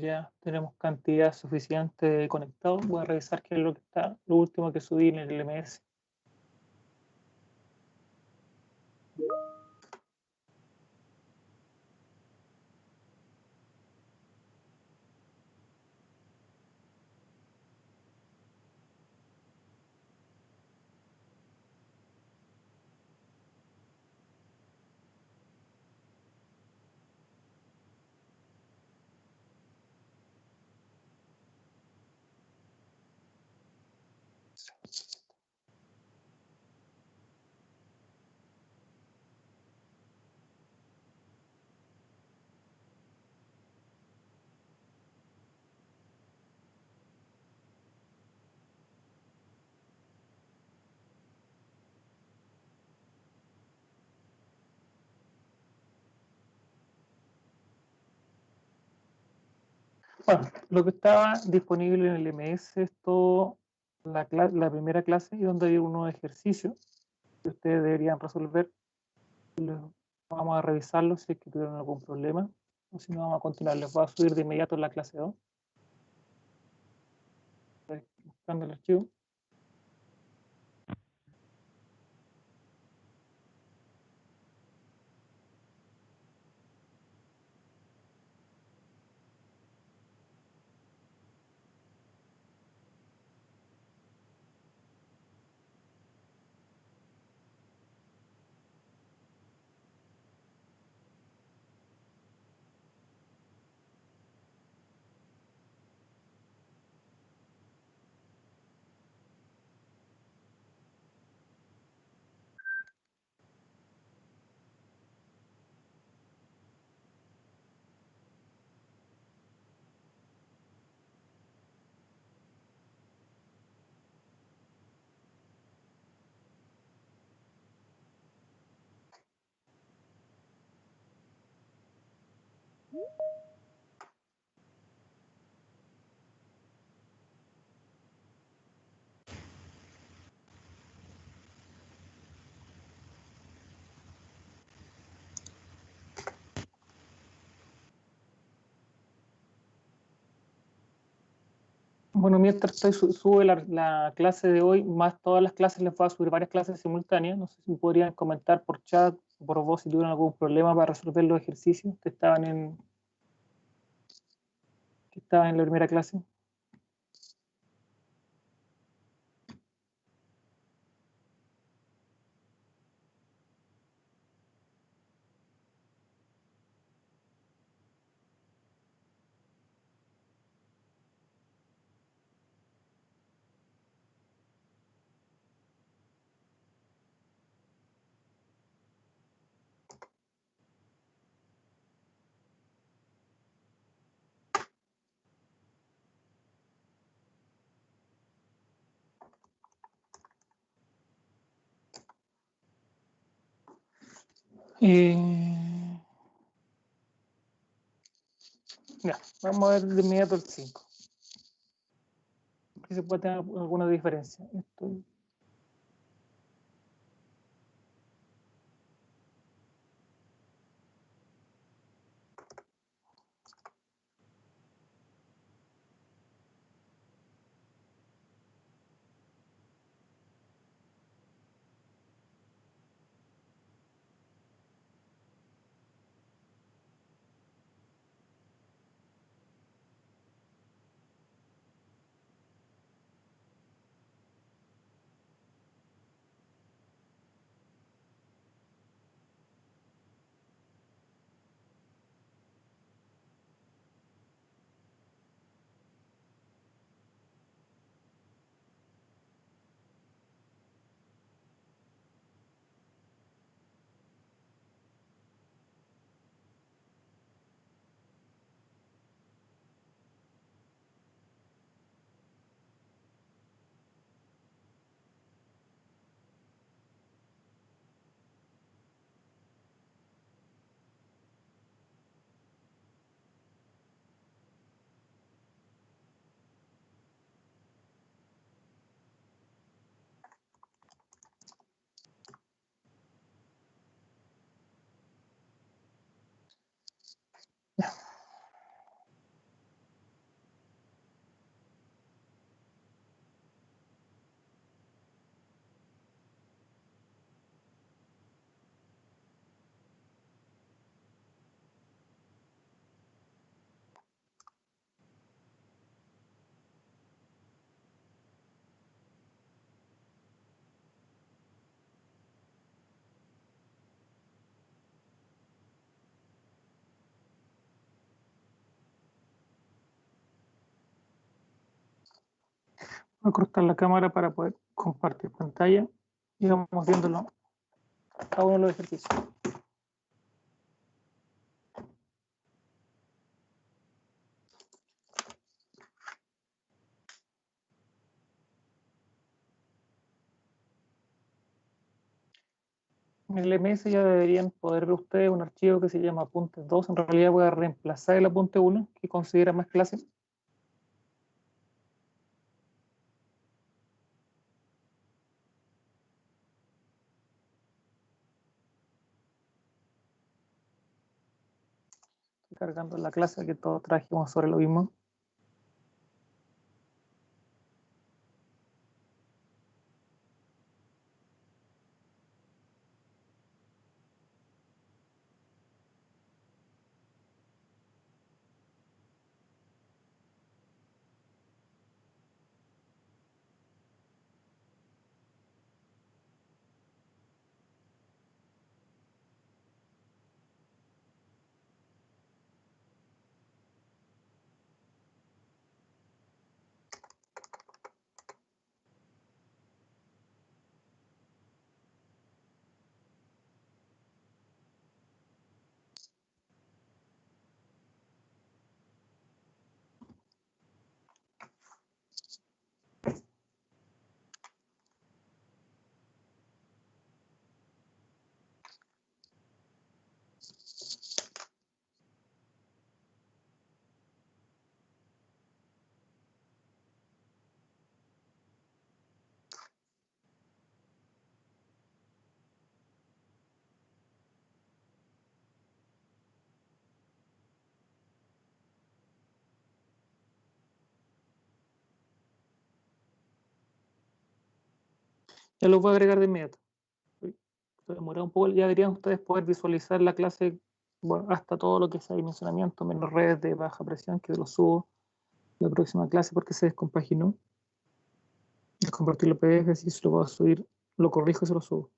Ya tenemos cantidad suficiente de conectados. Voy a revisar qué es lo que está, lo último que subí en el LMS. Bueno, lo que estaba disponible en el LMS es todo la primera clase y donde hay unos ejercicios que ustedes deberían resolver. Vamos a revisarlos si es que tuvieron algún problema o si no vamos a continuar. Les voy a subir de inmediato la clase 2. Estoy buscando el archivo. Bueno, mientras sube la clase de hoy, más todas las clases, les voy a subir varias clases simultáneas. No sé si podrían comentar por chat o por voz si tuvieron algún problema para resolver los ejercicios que estaban en la primera clase. Ya, vamos a ver de inmediato el 5. Que se puede tener alguna diferencia. Voy a cortar la cámara para poder compartir pantalla y vamos viéndolo cada uno de los ejercicios. En el MS ya deberían poder ver ustedes un archivo que se llama apuntes 2. En realidad voy a reemplazar el apunte 1, que considera más clase. Estoy cargando la clase que todos trajimos sobre lo mismo. Ya lo voy a agregar de inmediato. Estoy demorado un poco, ya deberían ustedes poder visualizar la clase, bueno, hasta todo lo que sea dimensionamiento, menos redes de baja presión, que lo subo la próxima clase porque se descompaginó. Es compartir los PDF, si se lo voy a subir, lo corrijo y se lo subo.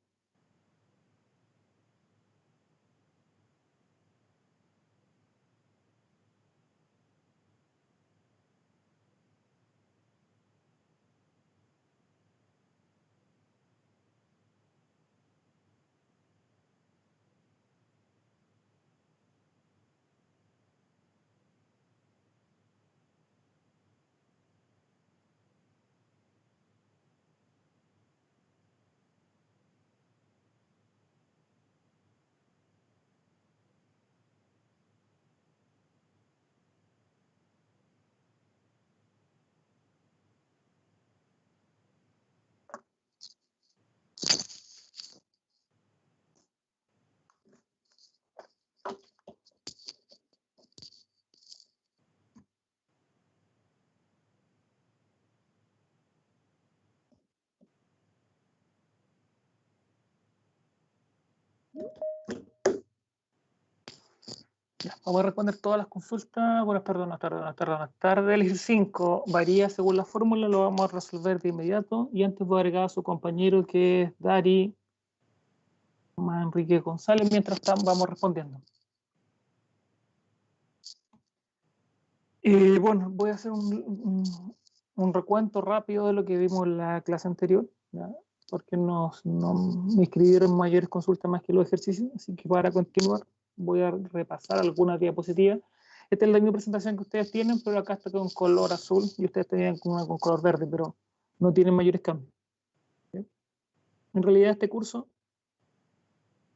Ya, vamos a responder todas las consultas. Buenas tardes. El ejercicio 5 varía según la fórmula, lo vamos a resolver de inmediato. Y antes voy a agregar a su compañero que es Dari Enrique González, mientras vamos respondiendo. Bueno, voy a hacer un recuento rápido de lo que vimos en la clase anterior, ¿ya? Porque no me escribieron mayores consultas más que los ejercicios, así que para continuar voy a repasar algunas diapositivas. Esta es la misma presentación que ustedes tienen, pero acá está con color azul y ustedes tenían una con color verde, pero no tienen mayores cambios. ¿Sí? En realidad este curso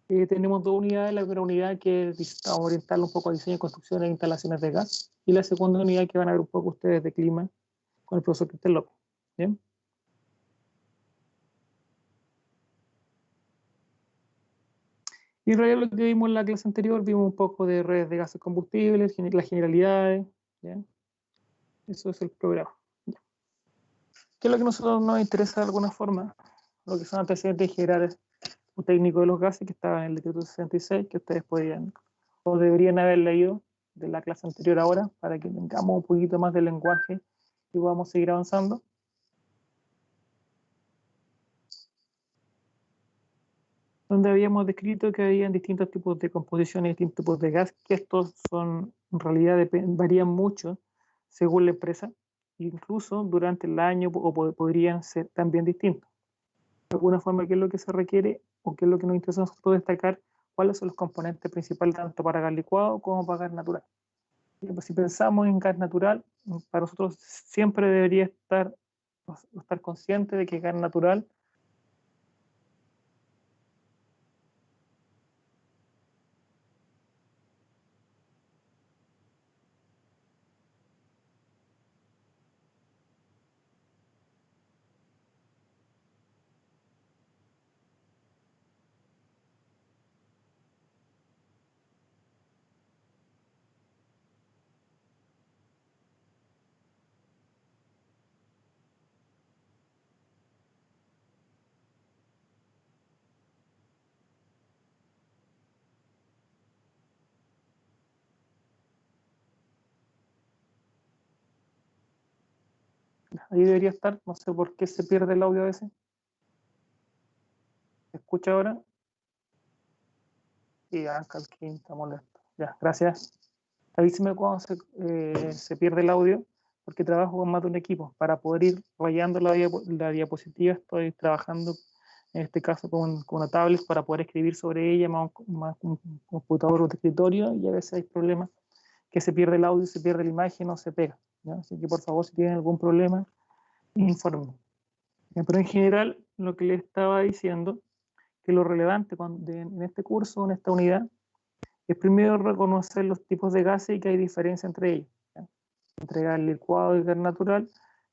tenemos dos unidades. La primera unidad que vamos a orientarla un poco a diseño, construcción e instalaciones de gas, y la segunda unidad que van a ver un poco ustedes de clima con el profesor Cristian López. ¿Bien? Y en realidad lo que vimos en la clase anterior, vimos un poco de redes de gases combustibles, las generalidades, ¿ya? Eso es el programa. ¿Ya? ¿Qué es lo que a nosotros nos interesa de alguna forma? Lo que son antecedentes generales o técnicos de los gases, que estaba en el decreto 66, que ustedes podían o deberían haber leído de la clase anterior ahora, para que tengamos un poquito más de lenguaje y podamos seguir avanzando. Donde habíamos descrito que había distintos tipos de composiciones, distintos tipos de gas, que estos son, en realidad, varían mucho según la empresa. incluso durante el año podrían ser también distintos. De alguna forma, ¿qué es lo que se requiere o qué es lo que nos interesa a nosotros destacar? ¿Cuáles son los componentes principales tanto para gas licuado como para gas natural? Pues si pensamos en gas natural, para nosotros siempre debería estar consciente de que gas natural ahí debería estar. No sé por qué se pierde el audio a veces. ¿Se escucha ahora? Y Calquín está molesto. Ya, gracias. Avíseme cuando se pierde el audio, porque trabajo con más de un equipo. Para poder ir rayando la diapositiva, estoy trabajando en este caso con una tablet para poder escribir sobre ella, más un computador de escritorio, y a veces hay problemas que se pierde el audio, se pierde la imagen, no se pega, ¿ya? Así que por favor, si tienen algún problema, informen. Pero en general, lo que les estaba diciendo, que lo relevante en este curso, en esta unidad, es primero reconocer los tipos de gases y que hay diferencia entre ellos, ¿ya? Entre gas licuado y gas natural,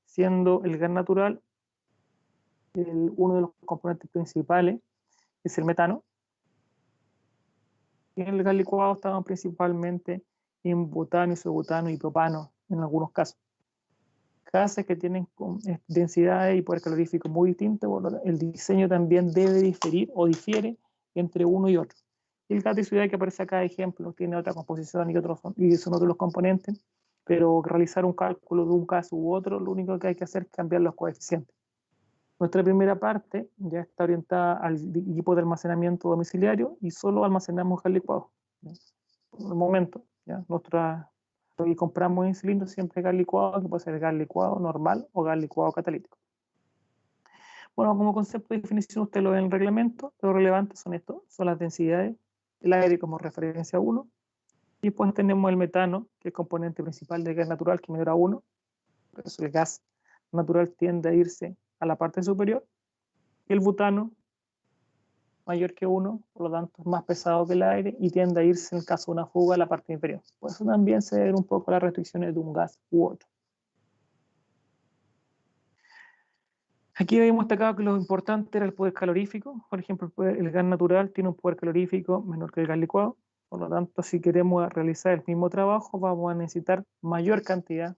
siendo el gas natural uno de los componentes principales, es el metano, y en el gas licuado estaban principalmente en butano, isobutano y propano en algunos casos. Gases que tienen densidades y poder calorífico muy distintas, el diseño también debe diferir o difiere entre uno y otro. Y el gas de ciudad que aparece acá, ejemplo, tiene otra composición y son otros los componentes, pero realizar un cálculo de un caso u otro, lo único que hay que hacer es cambiar los coeficientes. Nuestra primera parte ya está orientada al equipo de almacenamiento domiciliario y solo almacenamos gas licuado, ¿ya? Por el momento, ¿ya? Lo que compramos en cilindros siempre gas licuado, que puede ser gas licuado normal o gas licuado catalítico. Bueno, como concepto de definición usted lo ve en el reglamento, lo relevante son estos, son las densidades, el aire como referencia 1, y después tenemos el metano, que es el componente principal del gas natural, que menor a 1, por eso el gas natural tiende a irse a la parte superior, y el butano mayor que 1, por lo tanto es más pesado que el aire y tiende a irse en el caso de una fuga a la parte inferior. Por eso también se ven un poco las restricciones de un gas u otro. Aquí habíamos destacado que lo importante era el poder calorífico. Por ejemplo, el gas natural tiene un poder calorífico menor que el gas licuado. Por lo tanto, si queremos realizar el mismo trabajo, vamos a necesitar mayor cantidad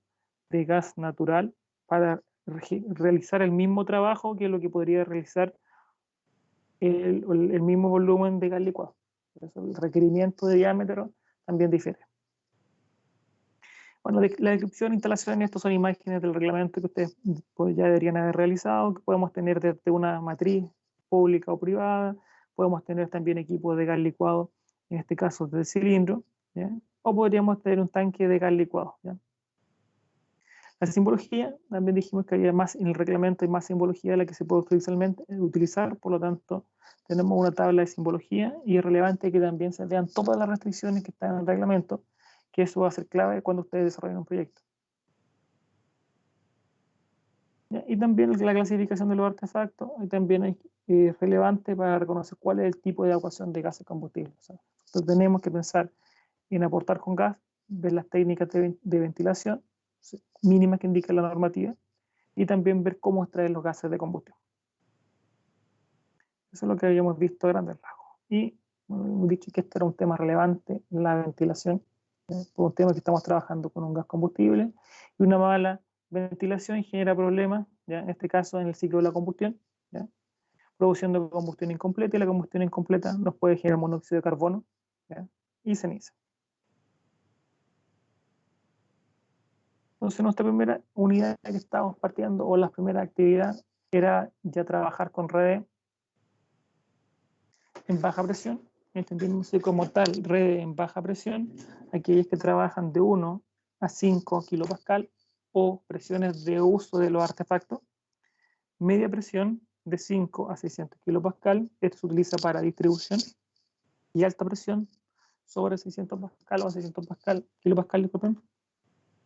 de gas natural para realizar el mismo trabajo que lo que podría realizar el mismo volumen de gas licuado. Por eso el requerimiento de diámetro también difiere. Bueno, la descripción, instalación, estos son imágenes del reglamento que ustedes pues, ya deberían haber realizado, que podemos tener desde una matriz pública o privada, podemos tener también equipos de gas licuado, en este caso del cilindro, ¿ya? O podríamos tener un tanque de gas licuado, ¿ya? La simbología, también dijimos que había más en el reglamento, hay más simbología de la que se puede utilizar, por lo tanto tenemos una tabla de simbología y es relevante que también se vean todas las restricciones que están en el reglamento, que eso va a ser clave cuando ustedes desarrollen un proyecto. ¿Ya? Y también la clasificación de los artefactos, y también es relevante para reconocer cuál es el tipo de evacuación de gases combustibles. O sea, entonces tenemos que pensar en aportar con gas, ver las técnicas de ventilación mínimas que indica la normativa y también ver cómo extraer los gases de combustión. Eso es lo que habíamos visto a grandes rasgos. Y bueno, hemos dicho que este era un tema relevante, la ventilación, por un tema que estamos trabajando con un gas combustible, y una mala ventilación genera problemas, ¿ya? En este caso en el ciclo de la combustión, ¿ya? Produciendo combustión incompleta, y la combustión incompleta nos puede generar monóxido de carbono, ¿ya? Y ceniza. Entonces nuestra primera unidad que estábamos partiendo, o la primera actividad, era ya trabajar con redes en baja presión, entendiéndose como tal redes en baja presión, aquellas que trabajan de 1 a 5 kilopascal, o presiones de uso de los artefactos. Media presión de 5 a 600 kilopascal, esto se utiliza para distribución, y alta presión sobre 600 pascal o 600 kilopascal, disculpen,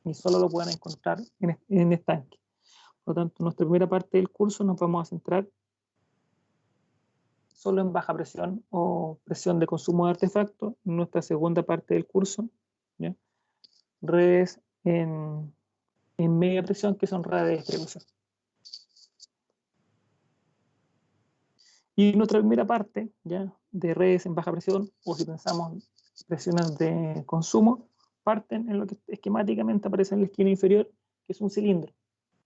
y solo lo pueden encontrar en estanque. Por lo tanto, en nuestra primera parte del curso nos vamos a centrar solo en baja presión o presión de consumo de artefactos. En nuestra segunda parte del curso, ¿ya? Redes en media presión, que son redes de distribución. Y nuestra primera parte, ¿ya?, de redes en baja presión, o si pensamos presiones de consumo, parten en lo que esquemáticamente aparece en la esquina inferior, que es un cilindro.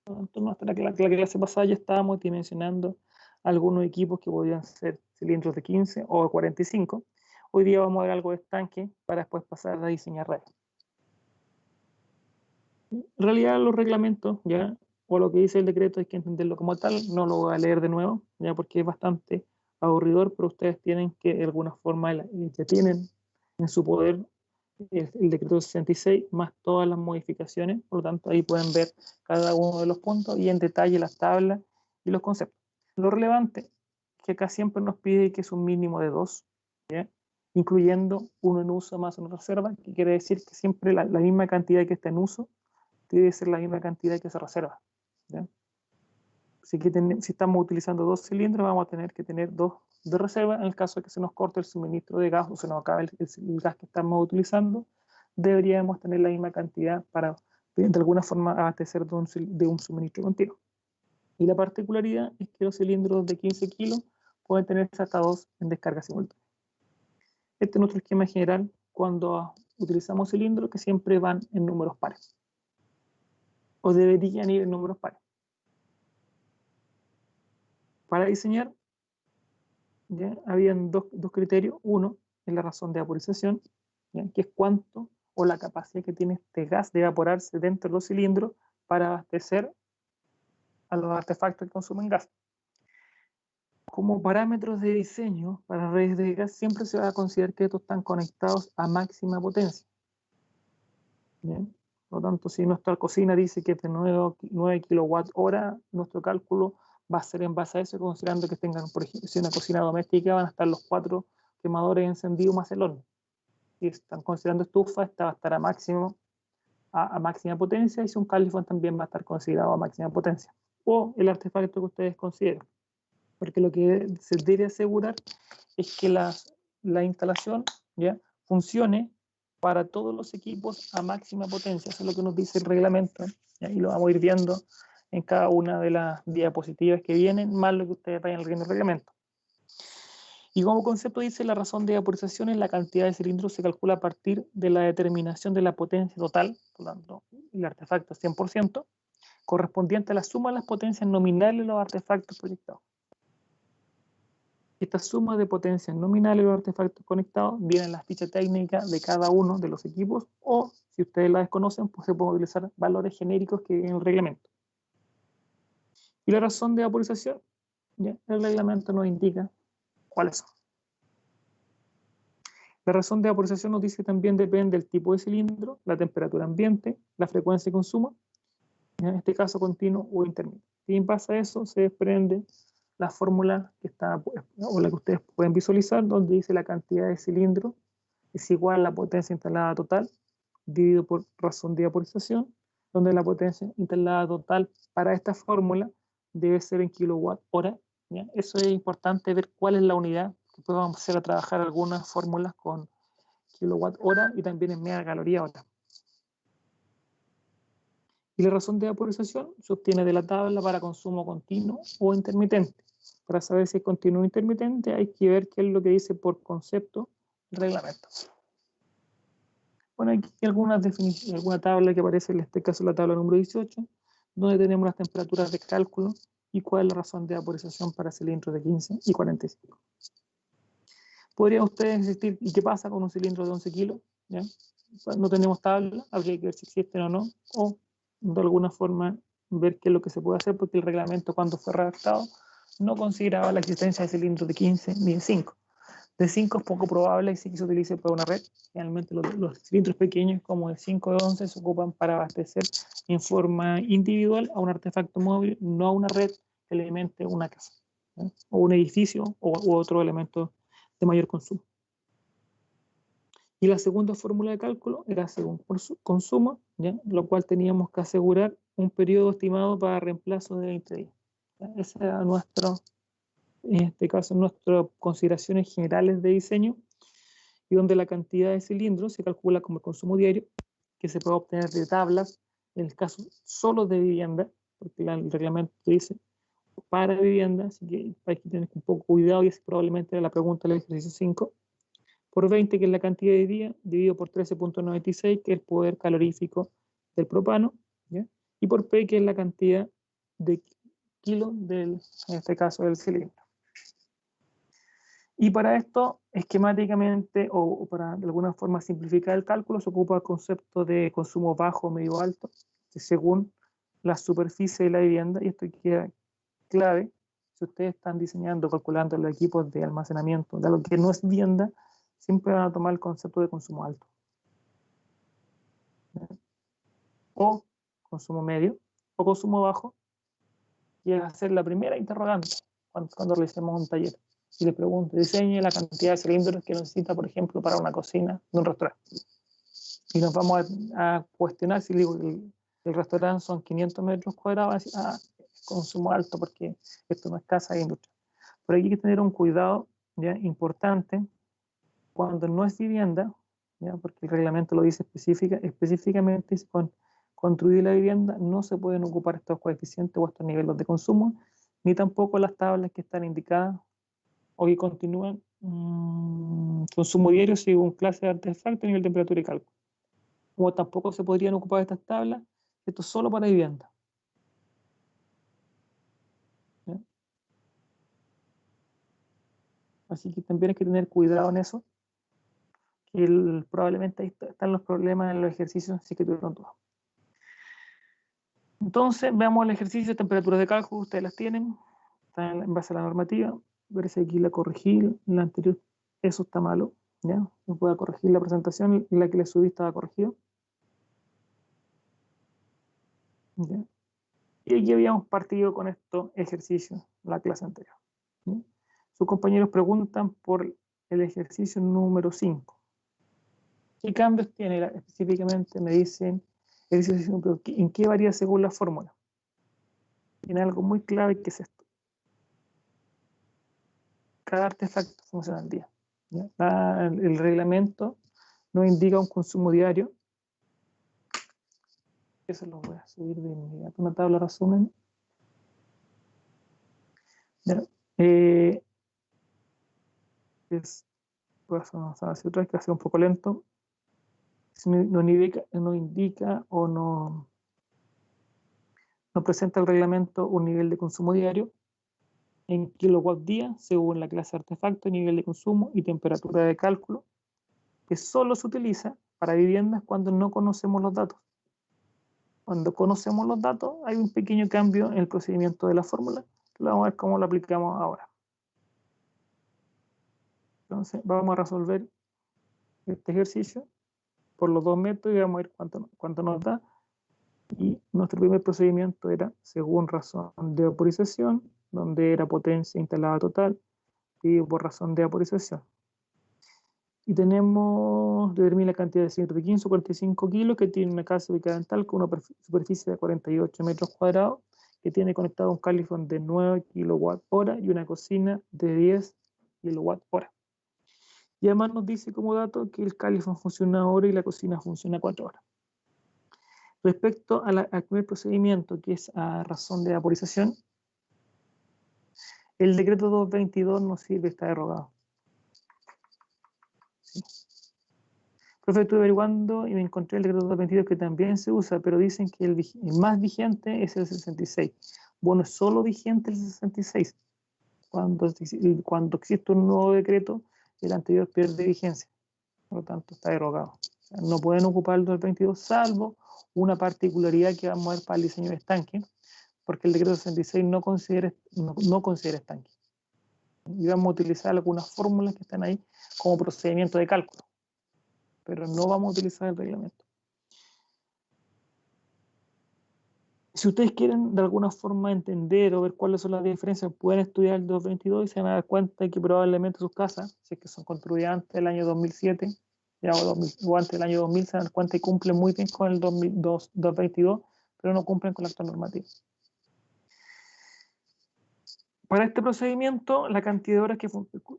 Entonces, la clase pasada ya estábamos dimensionando algunos equipos que podían ser cilindros de 15 o de 45. Hoy día vamos a ver algo de estanque para después pasar a diseñar redes. En realidad los reglamentos, ya, o lo que dice el decreto, hay que entenderlo como tal. No lo voy a leer de nuevo, ya, porque es bastante aburridor, pero ustedes tienen que de alguna forma ya tienen en su poder el decreto 66 más todas las modificaciones. Por lo tanto, ahí pueden ver cada uno de los puntos y en detalle las tablas y los conceptos. Lo relevante es que acá siempre nos pide que es un mínimo de 2, ¿ya?, incluyendo uno en uso más una reserva, que quiere decir que siempre la misma cantidad que está en uso debe ser la misma cantidad que se reserva, ¿ya? Si estamos utilizando 2 cilindros, vamos a tener que tener 2 de reserva. En el caso de que se nos corte el suministro de gas o se nos acabe el gas que estamos utilizando, deberíamos tener la misma cantidad para, de alguna forma, abastecer de un suministro continuo. Y la particularidad es que los cilindros de 15 kilos pueden tener hasta 2 en descarga simultánea. Este es nuestro esquema general cuando utilizamos cilindros que siempre van en números pares, o deberían ir en números pares. Para diseñar, ¿ya?, habían dos criterios. Uno es la razón de vaporización, ¿ya?, que es cuánto o la capacidad que tiene este gas de evaporarse dentro de los cilindros para abastecer a los artefactos que consumen gas. Como parámetros de diseño para redes de gas, siempre se va a considerar que estos están conectados a máxima potencia. ¿Bien? Por lo tanto, si nuestra cocina dice que es de 9 kWh, nuestro cálculo va a ser en base a eso, considerando que tengan, por ejemplo, si una cocina doméstica van a estar los 4 quemadores encendidos más el horno. Si están considerando estufa, esta va a estar a máxima potencia, y si un calefón también va a estar considerado a máxima potencia. O el artefacto que ustedes consideren. Porque lo que se debe asegurar es que la instalación, ¿ya?, funcione para todos los equipos a máxima potencia. Eso es lo que nos dice el reglamento, ¿ya?, y lo vamos a ir viendo en cada una de las diapositivas que vienen, más lo que ustedes vayan leyendo el reglamento. Y como concepto dice, la razón de vaporización es la cantidad de cilindros se calcula a partir de la determinación de la potencia total, por lo tanto, el artefacto es 100%, correspondiente a la suma de las potencias nominales de los artefactos proyectados. Esta suma de potencias nominales de los artefactos conectados viene en la ficha técnica de cada uno de los equipos, o si ustedes la desconocen, pues se pueden utilizar valores genéricos que vienen en el reglamento. Y la razón de vaporización, ¿ya?, el reglamento nos indica cuáles son. La razón de vaporización nos dice que también depende del tipo de cilindro, la temperatura ambiente, la frecuencia de consumo, ¿ya?, en este caso continuo o intermitente. Y en base a eso se desprende la fórmula que está, o la que ustedes pueden visualizar, donde dice la cantidad de cilindros es igual a la potencia instalada total dividido por razón de vaporización, donde la potencia instalada total para esta fórmula debe ser en kilowatt hora, ¿ya? Eso es importante ver cuál es la unidad, que podemos hacer a trabajar algunas fórmulas con kilowatt hora y también en megacaloría hora. Y la razón de vaporización se obtiene de la tabla para consumo continuo o intermitente. Para saber si es continuo o intermitente hay que ver qué es lo que dice por concepto el reglamento. Bueno, aquí hay alguna tabla que aparece, en este caso la tabla número 18, donde tenemos las temperaturas de cálculo y cuál es la razón de vaporización para cilindros de 15 y 45. ¿Podrían ustedes insistir, ¿y qué pasa con un cilindro de 11 kilos? ¿Ya? No tenemos tabla, habría que ver si existen o no, o de alguna forma ver qué es lo que se puede hacer, porque el reglamento, cuando fue redactado, no consideraba la existencia de cilindros de 15 ni de 5. De 5 es poco probable que se utilice para una red. Generalmente los cilindros pequeños como el 5 de 11 se ocupan para abastecer en forma individual a un artefacto móvil, no a una red que alimente una casa, ¿sí? O un edificio u otro elemento de mayor consumo. Y la segunda fórmula de cálculo era según consumo, ¿ya? Lo cual teníamos que asegurar un periodo estimado para reemplazo de 20 días. ¿Ya? Ese era en este caso, nuestras consideraciones generales de diseño, y donde la cantidad de cilindros se calcula como el consumo diario, que se puede obtener de tablas, en el caso solo de vivienda, porque el reglamento dice para vivienda, así que hay que tener un poco cuidado, y es probablemente la pregunta del ejercicio 5, por 20, que es la cantidad de día, dividido por 13.96, que es el poder calorífico del propano, ¿ya? Y por P, que es la cantidad de kilos en este caso, del cilindro. Y para esto, esquemáticamente, o para de alguna forma simplificar el cálculo, se ocupa el concepto de consumo bajo, medio, alto, según la superficie de la vivienda, y esto queda clave si ustedes están diseñando, calculando los equipos de almacenamiento de lo que no es vivienda, siempre van a tomar el concepto de consumo alto. O consumo medio, o consumo bajo, y va a ser la primera interrogante cuando realicemos un taller. Y le pregunto, diseñe la cantidad de cilindros que necesita, por ejemplo, para una cocina de un restaurante. Y nos vamos a cuestionar si digo que el restaurante son 500 metros cuadrados, decir, consumo alto porque esto no es casa de industria. Pero hay que tener un cuidado, ¿ya?, importante cuando no es vivienda, ¿ya?, porque el reglamento lo dice específicamente, con construir la vivienda no se pueden ocupar estos coeficientes o estos niveles de consumo, ni tampoco las tablas que están indicadas o que continúan consumo diario según clase de artefacto, nivel de temperatura y cálculo. Como tampoco se podrían ocupar estas tablas, esto es solo para vivienda. ¿Ya? Así que también hay que tener cuidado en eso, que probablemente ahí están los problemas en los ejercicios, así que tuvieron todo. Entonces, veamos el ejercicio de temperaturas de cálculo, ustedes las tienen, están en base a la normativa. Parece que aquí la corregí, la anterior, eso está malo, ¿ya? No puedo corregir la presentación, la que le subí estaba corregida. ¿Ya? Y aquí habíamos partido con estos ejercicios la clase anterior. ¿Ya? Sus compañeros preguntan por el ejercicio número 5. ¿Qué cambios tiene? Específicamente me dicen, ¿en qué varía según la fórmula? Tiene algo muy clave, que es esto. Cada artefacto funciona al día. ¿Ya? El reglamento no indica un consumo diario. Eso lo voy a subir de inmediato, una tabla resumen. Voy a avanzar hacia atrás, que va a ser un poco lento. No indica o no presenta el reglamento un nivel de consumo diario en kilowatt día según la clase de artefacto, nivel de consumo y temperatura de cálculo, que solo se utiliza para viviendas cuando no conocemos los datos. Cuando conocemos los datos hay un pequeño cambio en el procedimiento de la fórmula. Vamos a ver cómo lo aplicamos ahora. Entonces vamos a resolver este ejercicio por los dos métodos y vamos a ver cuánto nos da. Y nuestro primer procedimiento era según razón de vaporización, donde era potencia instalada total y por razón de vaporización. Y determina la cantidad de cilindros de 15 o 45 kilos, que tiene una casa ubicada en Talca, una superficie de 48 metros cuadrados, que tiene conectado un calefón de 9 kWh y una cocina de 10 kWh. Y además nos dice como dato que el calefón funciona 1 hora y la cocina funciona 4 horas. Respecto al primer procedimiento, que es a razón de vaporización, el decreto 222 no sirve, está derogado. Sí. Profe, estuve averiguando y me encontré el decreto 222 que también se usa, pero dicen que el más vigente es el 66. Bueno, es solo vigente el 66. Cuando existe un nuevo decreto, el anterior pierde vigencia. Por lo tanto, está derogado. O sea, no pueden ocupar el 222, salvo una particularidad que vamos a ver para el diseño de estanque, porque el decreto 66 no considera estanque. Y vamos a utilizar algunas fórmulas que están ahí como procedimiento de cálculo, pero no vamos a utilizar el reglamento. Si ustedes quieren de alguna forma entender o ver cuáles son las diferencias, pueden estudiar el 222 y se van a dar cuenta de que probablemente sus casas, si es que son construidas antes del año 2007 ya, o antes del año 2000, se dan cuenta y cumplen muy bien con el 222, pero no cumplen con la actual normativa. Para este procedimiento, la cantidad de horas que,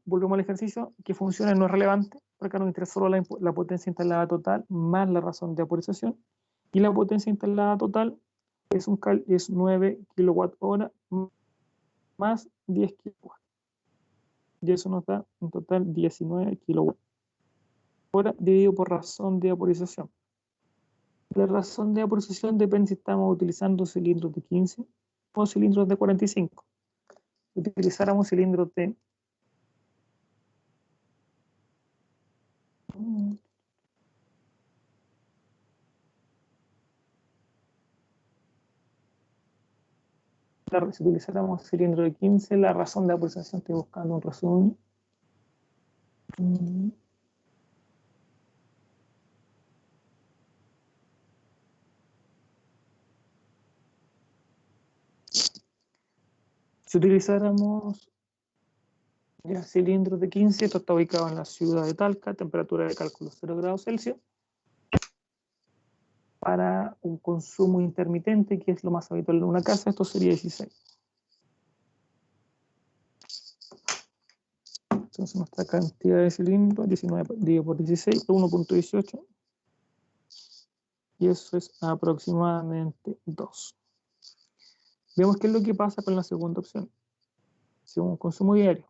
volvemos al ejercicio, que funcionen no es relevante, porque nos interesa solo la potencia instalada total más la razón de vaporización, y la potencia instalada total es 9 kWh más 10 kW. Y eso nos da en total 19 kWh dividido por razón de vaporización. La razón de vaporización depende si estamos utilizando cilindros de 15 o cilindros de 45. Si utilizáramos cilindros de si utilizáramos cilindro de 15, la razón de vaporización, estoy buscando un resumen. Si utilizáramos ya cilindros de 15, esto está ubicado en la ciudad de Talca, temperatura de cálculo 0 grados Celsius, para un consumo intermitente, que es lo más habitual de una casa, esto sería 16. Entonces nuestra cantidad de cilindros, 19 dividido por 16, 1.18. Y eso es aproximadamente 2. Vemos qué es lo que pasa con la segunda opción. Según consumo diario,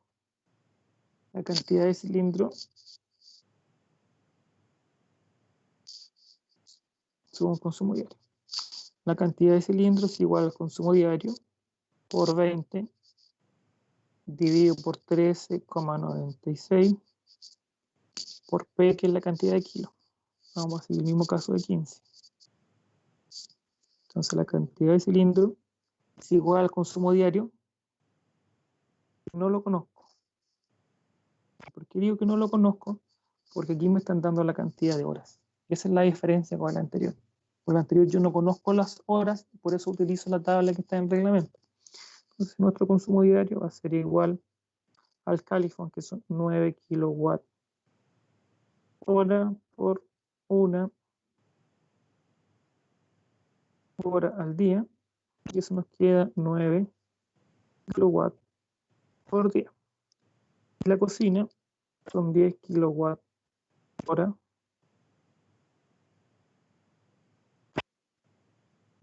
la cantidad de cilindros, según consumo diario, la cantidad de cilindros es igual al consumo diario por 20 dividido por 13,96 por P, que es la cantidad de kilos. Vamos a seguir el mismo caso de 15. Entonces la cantidad de cilindros es igual al consumo diario. No lo conozco. ¿Por qué digo que no lo conozco? Porque aquí me están dando la cantidad de horas. Esa es la diferencia con la anterior. Con la anterior yo no conozco las horas, por eso utilizo la tabla que está en el reglamento. Entonces nuestro consumo diario va a ser igual al Califón, que son 9 kWh por una hora al día, y eso nos queda 9 kW por día. La cocina son 10 kWh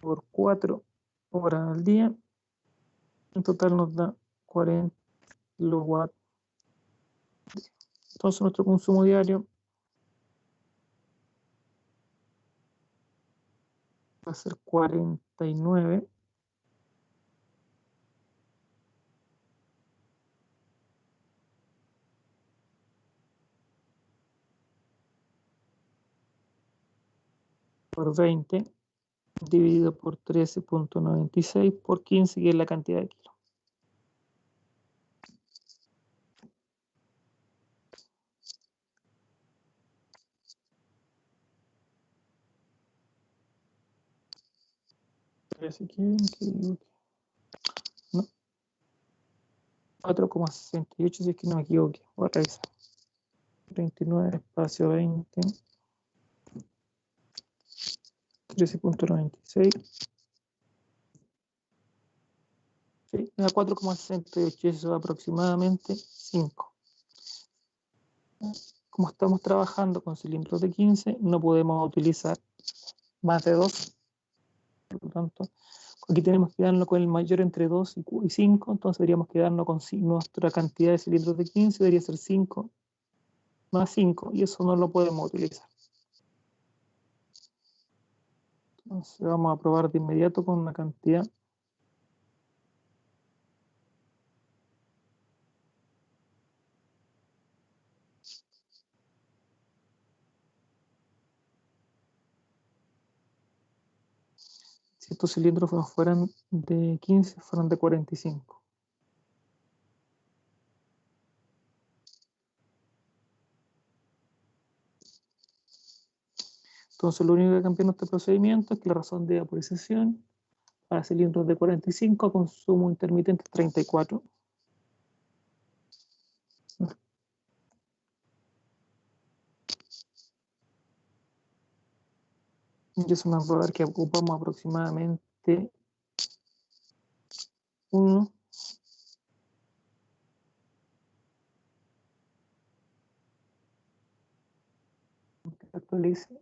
por 4 horas al día. En total nos da 40 kW. Entonces nuestro consumo diario va a ser 49 por 20 dividido por 13.96 por 15, que es la cantidad de kilos. Así que, no, 4,68, si es que no me equivoqué. Voy a revisar. 29 espacio 20. 13.96. Sí, da 4,68, eso aproximadamente 5. Como estamos trabajando con cilindros de 15, no podemos utilizar más de 2. Por lo tanto, aquí tenemos que quedarnos con el mayor entre 2 y 5, entonces deberíamos quedarnos con nuestra cantidad de cilindros de 15, debería ser 5 más 5, y eso no lo podemos utilizar. Entonces vamos a probar de inmediato con una cantidad. Si estos cilindros fueran de 15, fueran de 45. Entonces, lo único que cambia en este procedimiento es que la razón de vaporización para cilindros de 45, consumo intermitente 34. Y eso nos va a dar que ocupamos aproximadamente 1. Actualice.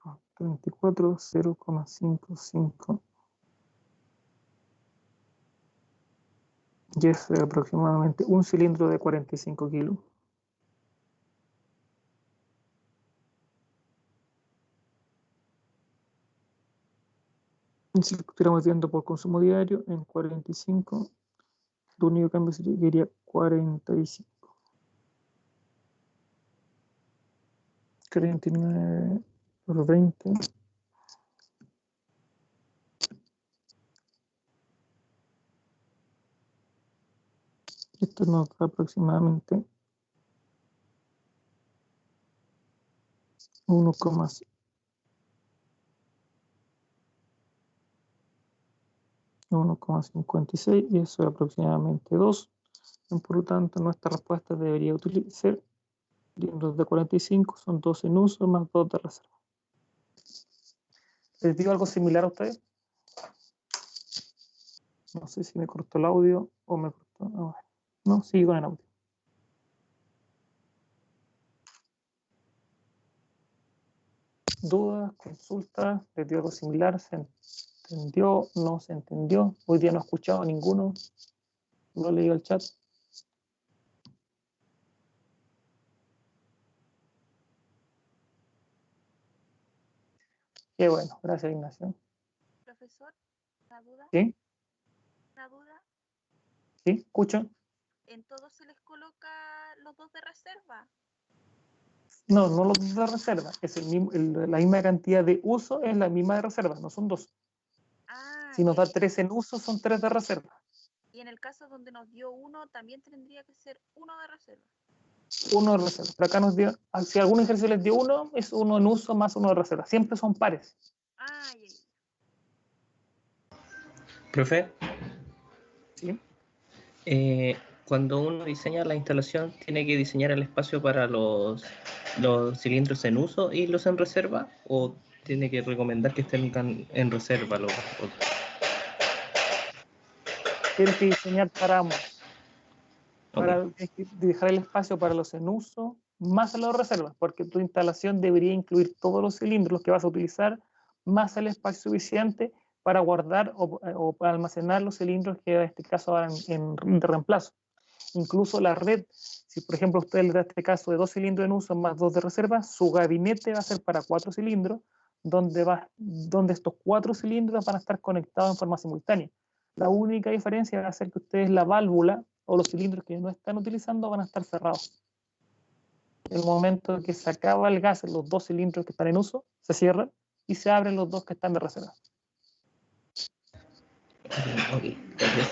Ah, 34, 0,55. Y eso es aproximadamente un cilindro de 45 kilos. Si lo estuviéramos viendo por consumo diario, en 45, el único cambio sería 45. 49 por 20. Esto nos da aproximadamente 1,56 y eso es aproximadamente 2. Por lo tanto, nuestra respuesta debería utilizar cilindros de 45, son 2 en uso más 2 de reserva. ¿Les digo algo similar a ustedes? No sé si me cortó el audio o me cortó. Ah, no, sigo con el audio. ¿Dudas, consultas? ¿Les dio algo similar? ¿Se entendió? ¿No se entendió? Hoy día no he escuchado a ninguno. No he leído el chat. Qué bueno, gracias Ignacio. Profesor, ¿una duda? ¿Sí? ¿Una duda? ¿Sí? ¿Escucho? ¿En todos se les coloca los 2 de reserva? No, no los de reserva. Es el mismo, la misma cantidad de uso es la misma de reserva, no son 2. Ah, Si nos da 3 en uso, son 3 de reserva. y en el caso donde nos dio 1, también tendría que ser 1 de reserva. 1 de reserva. Pero acá nos dio, si algún ejercicio les dio 1, es 1 en uso más 1 de reserva. Siempre son pares. Ah, ya. Profe, ¿Sí? cuando uno diseña la instalación, ¿tiene que diseñar el espacio para los cilindros en uso y los en reserva? ¿O tiene que recomendar que estén en reserva los otros? Tienes que diseñar para ambos. Okay. Tienes que dejar el espacio para los en uso más los de reserva, porque tu instalación debería incluir todos los cilindros que vas a utilizar, más el espacio suficiente para guardar o para almacenar los cilindros que en este caso van de reemplazo. Incluso la red, si por ejemplo usted le da este caso de 2 cilindros en uso más 2 de reserva, su gabinete va a ser para 4 cilindros, donde estos 4 cilindros van a estar conectados en forma simultánea. La única diferencia va a ser que ustedes la válvula o los cilindros que no están utilizando van a estar cerrados. En el momento que se acaba el gas en los 2 cilindros que están en uso, se cierran y se abren los 2 que están de reserva. Okay. Gracias.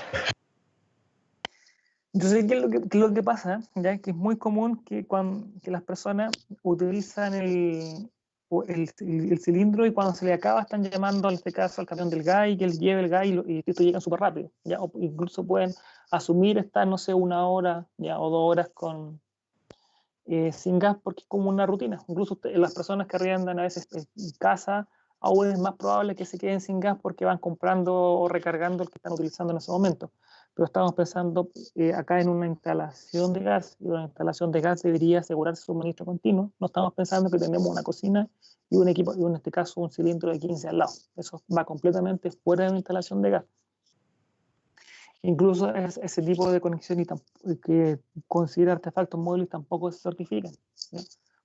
Yo sé que lo que pasa, ya que es muy común que las personas utilizan el cilindro y cuando se le acaba están llamando en este caso al camión del gas y que él lleve el gas y esto llega súper rápido, ¿ya? O incluso pueden asumir estar, no sé, 1 hora, ¿ya? O 2 horas sin gas porque es como una rutina. Incluso las personas que arriendan a veces en casa, aún es más probable que se queden sin gas porque van comprando o recargando el que están utilizando en ese momento. Pero estamos pensando acá en una instalación de gas, y una instalación de gas debería asegurarse suministro continuo. No estamos pensando que tenemos una cocina y un equipo, y en este caso un cilindro de 15 al lado. Eso va completamente fuera de una instalación de gas. Incluso ese tipo de conexión y que considera artefactos móviles tampoco se certifican, ¿sí?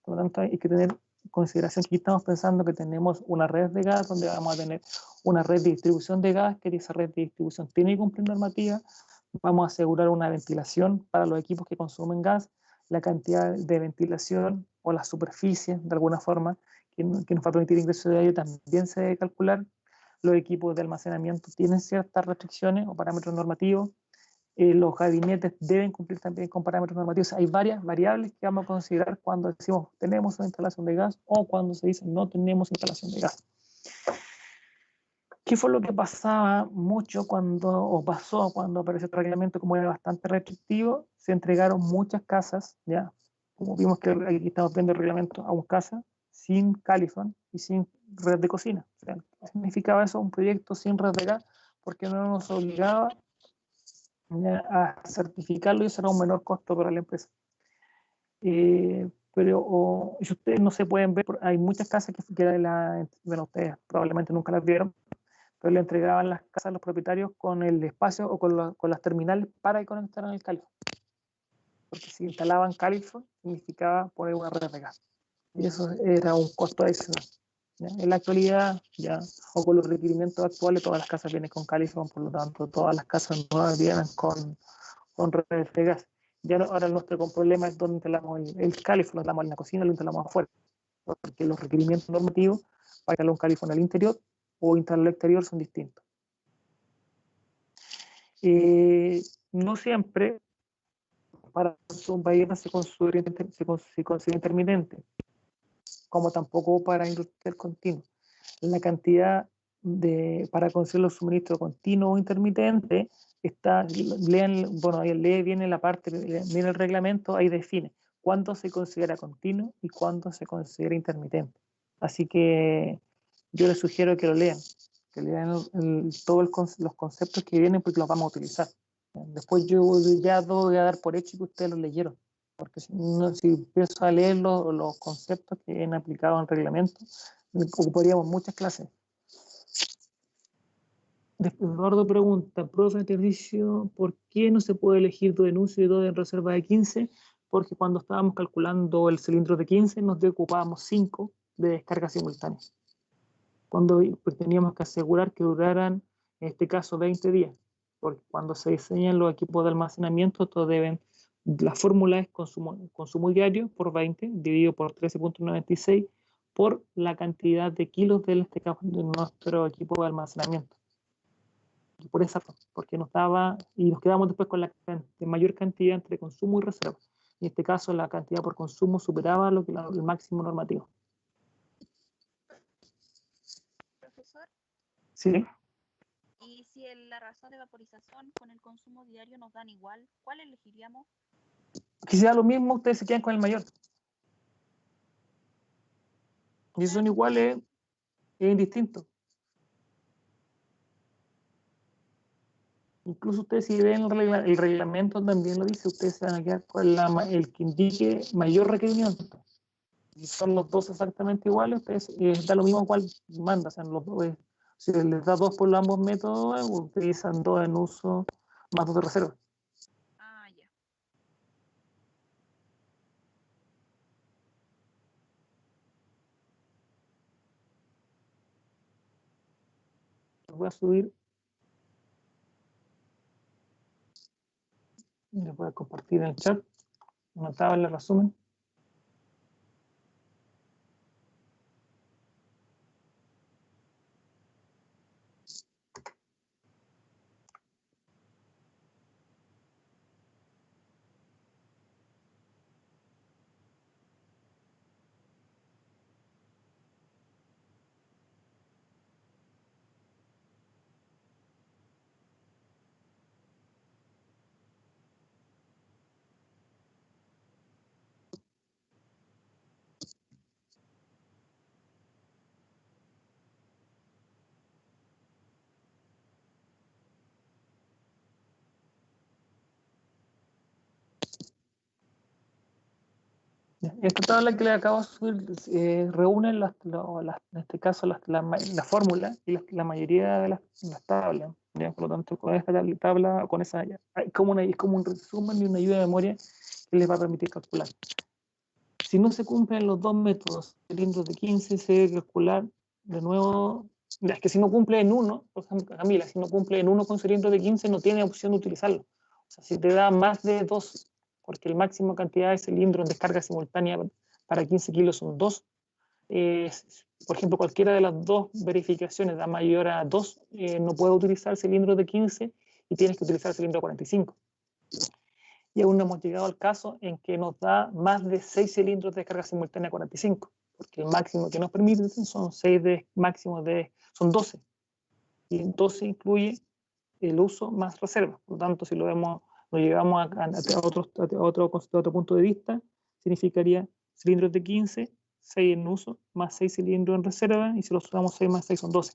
Por lo tanto, hay que tener en consideración que aquí estamos pensando que tenemos una red de gas donde vamos a tener una red de distribución de gas, que esa red de distribución tiene que cumplir normativa. Vamos a asegurar una ventilación para los equipos que consumen gas, la cantidad de ventilación o la superficie, de alguna forma, que nos va a permitir ingreso de aire también se debe calcular. Los equipos de almacenamiento tienen ciertas restricciones o parámetros normativos. Los gabinetes deben cumplir también con parámetros normativos. Hay varias variables que vamos a considerar cuando decimos tenemos una instalación de gas o cuando se dice no tenemos instalación de gas. ¿Qué fue lo que pasaba mucho cuando apareció este reglamento? Como era bastante restrictivo, se entregaron muchas casas, ya, como vimos que aquí estamos viendo el reglamento, a un casa sin Califón y sin red de cocina. O sea, ¿qué significaba eso? Un proyecto sin red de gas, porque no nos obligaba a certificarlo y eso era un menor costo para la empresa. Pero si ustedes no se pueden ver, hay muchas casas bueno, ustedes probablemente nunca las vieron, pero le entregaban las casas a los propietarios con el espacio o con las terminales para que conectaran el Califón. Porque si instalaban Califón, significaba poner una red de gas. Y eso era un costo adicional. ¿Ya? En la actualidad, ya, o con los requerimientos actuales, todas las casas vienen con Califón, por lo tanto, todas las casas nuevas vienen con redes de gas. Ya no, ahora nuestro problema es dónde instalamos el Califón, lo instalamos en la cocina, lo instalamos afuera. Porque los requerimientos normativos para instalar un Califón al interior o instalarlo al exterior son distintos. No siempre para un país se considera intermitente, como tampoco para industrial continuo. La cantidad para conseguir los suministros continuos o intermitentes lee bien la parte, mira el reglamento, ahí define cuándo se considera continuo y cuándo se considera intermitente. Así que yo les sugiero que lo lean, todos los conceptos que vienen porque los vamos a utilizar. Después yo ya voy a dar por hecho que ustedes los leyeron, porque si empiezo a leer los conceptos que vienen aplicados en el reglamento, ocuparíamos muchas clases. Eduardo pregunta, profe, ejercicio, ¿por qué no se puede elegir 2 en uso y 2 en reserva de 15? Porque cuando estábamos calculando el cilindro de 15 nos ocupábamos 5 de descarga simultánea. Pues teníamos que asegurar que duraran, en este caso, 20 días. Porque cuando se diseñan los equipos de almacenamiento, la fórmula es consumo diario por 20, dividido por 13.96, por la cantidad de kilos de nuestro equipo de almacenamiento. Y por esa razón, porque nos quedamos después con la mayor cantidad entre consumo y reserva. En este caso, la cantidad por consumo superaba el máximo normativo. Profesor, Sí. y si la razón de vaporización con el consumo diario nos dan igual, ¿cuál elegiríamos? Que sea lo mismo, ustedes se quedan con el mayor. Y si son iguales, es indistinto. Incluso ustedes, si ven el reglamento, también lo dice, ustedes se van a quedar con el que indique mayor requerimiento. Si son los dos exactamente iguales, ustedes da lo mismo cuál manda. O sea, si les da 2 por ambos métodos, utilizan 2 en uso más 2 de reserva. Ah, ya. Voy a subir. Les voy a compartir en el chat una tabla de resumen. Esta tabla que le acabo de subir reúne en este caso la fórmula y la mayoría de las tablas. ¿Ya? Por lo tanto, con esta tabla, con esa, es como un resumen y una ayuda de memoria que les va a permitir calcular. Si no se cumplen los 2 métodos, cilindros de 15, se debe calcular de nuevo. Es que si no cumple en uno, por ejemplo, Camila, si no cumple en uno con cilindros de 15, no tiene opción de utilizarlo. O sea, si te da más de 2, porque el máximo cantidad de cilindros en descarga simultánea para 15 kilos son 2, por ejemplo, cualquiera de las dos verificaciones da mayor a 2, no puede utilizar cilindros de 15 y tienes que utilizar cilindro de 45. Y aún no hemos llegado al caso en que nos da más de 6 cilindros de descarga simultánea 45, porque el máximo que nos permite son 6 son 12. Y 12 incluye el uso más reserva. Por lo tanto, si lo vemos, lo llevamos a otro punto de vista, significaría cilindros de 15, 6 en uso, más 6 cilindros en reserva, y si los usamos 6 más 6 son 12.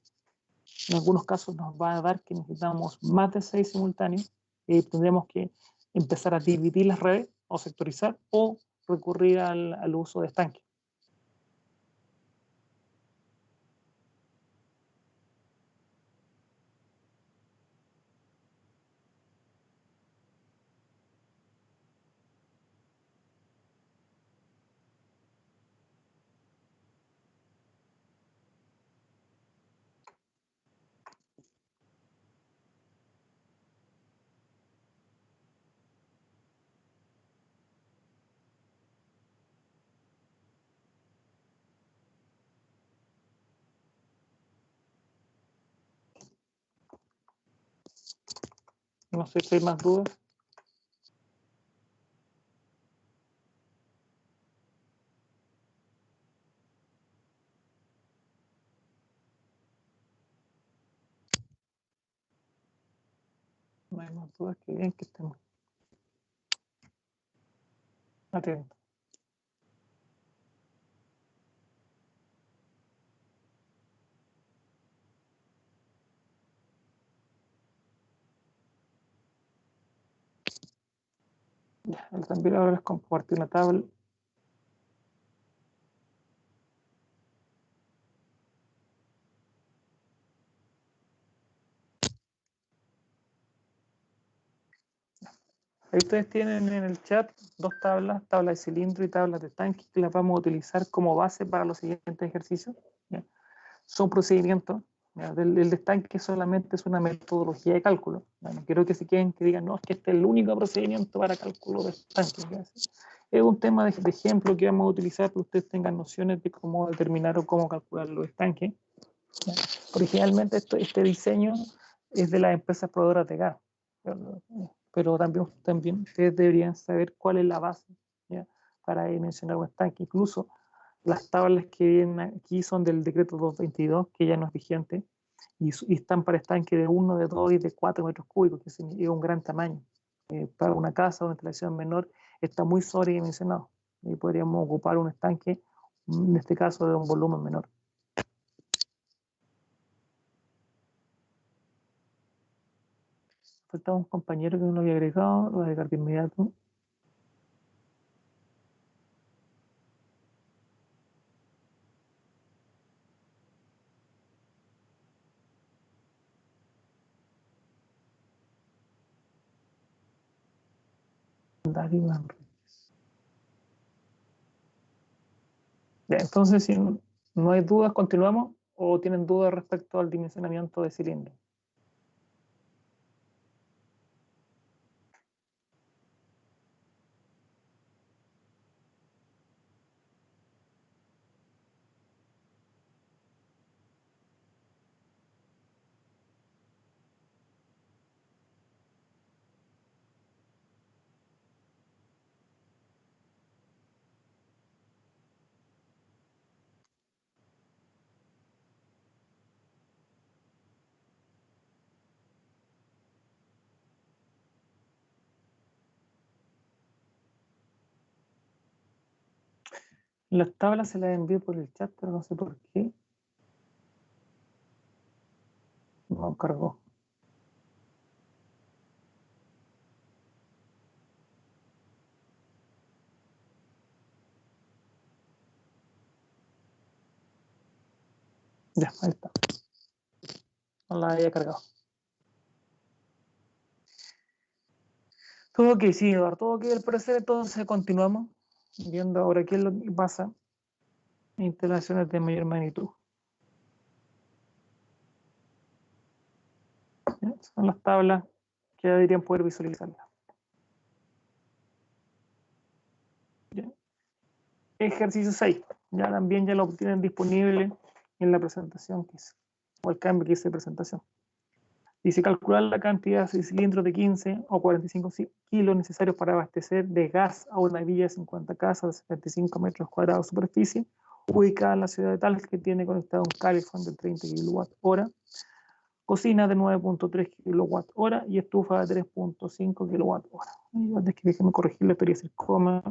En algunos casos nos va a dar que necesitamos más de 6 simultáneos y tendremos que empezar a dividir las redes o sectorizar o recurrir al uso de estanque. No sé si hay más dudas. No hay más dudas, que bien que estemos atentos. Ya, también ahora les compartí una tabla. Ahí ustedes tienen en el chat dos tablas, tabla de cilindro y tablas de tanque, que las vamos a utilizar como base para los siguientes ejercicios. ¿Ya? Son procedimientos. El de estanque solamente es una metodología de cálculo. No quiero que se queden que digan, no, es que este es el único procedimiento para cálculo de estanque. Es un tema de ejemplo que vamos a utilizar para que ustedes tengan nociones de cómo determinar o cómo calcular los estanques. Originalmente este diseño es de las empresas proveedoras de gas, pero también ustedes deberían saber cuál es la base, ¿ya? Para dimensionar un estanque. Incluso las tablas que vienen aquí son del decreto 222, que ya no es vigente, y están para estanques de 1, de 2 y de 4 metros cúbicos, que es un gran tamaño. Para una casa o una instalación menor está muy sobredimensionado, y podríamos ocupar un estanque, en este caso, de un volumen menor. Faltaba un compañero que no lo había agregado, lo voy a agregar de inmediato. Darío Manríquez. Ya, entonces, si no hay dudas, continuamos, o tienen dudas respecto al dimensionamiento de cilindro. Las tablas se las envío por el chat, pero no sé por qué. No cargó. Ya, ahí está. No la había cargado. Todo ok, sí, Eduardo, todo ok. Al parecer, entonces continuamos viendo ahora qué es lo que pasa en instalaciones de mayor magnitud. ¿Ya? Son las tablas que ya deberían poder visualizarlas. ¿Ya? Ejercicio 6. Ya también ya lo obtienen disponible en la presentación que hice, o el cambio que hice de presentación. Dice calcular la cantidad de cilindros de 15 o 45 kilos necesarios para abastecer de gas a una villa de 50 casas de 75 metros cuadrados de superficie, ubicada en la ciudad de Talca, que tiene conectado un calefón de 30 kWh, cocina de 9.3 kWh y estufa de 3.5 kWh. Déjeme corregir, le quería decir coma,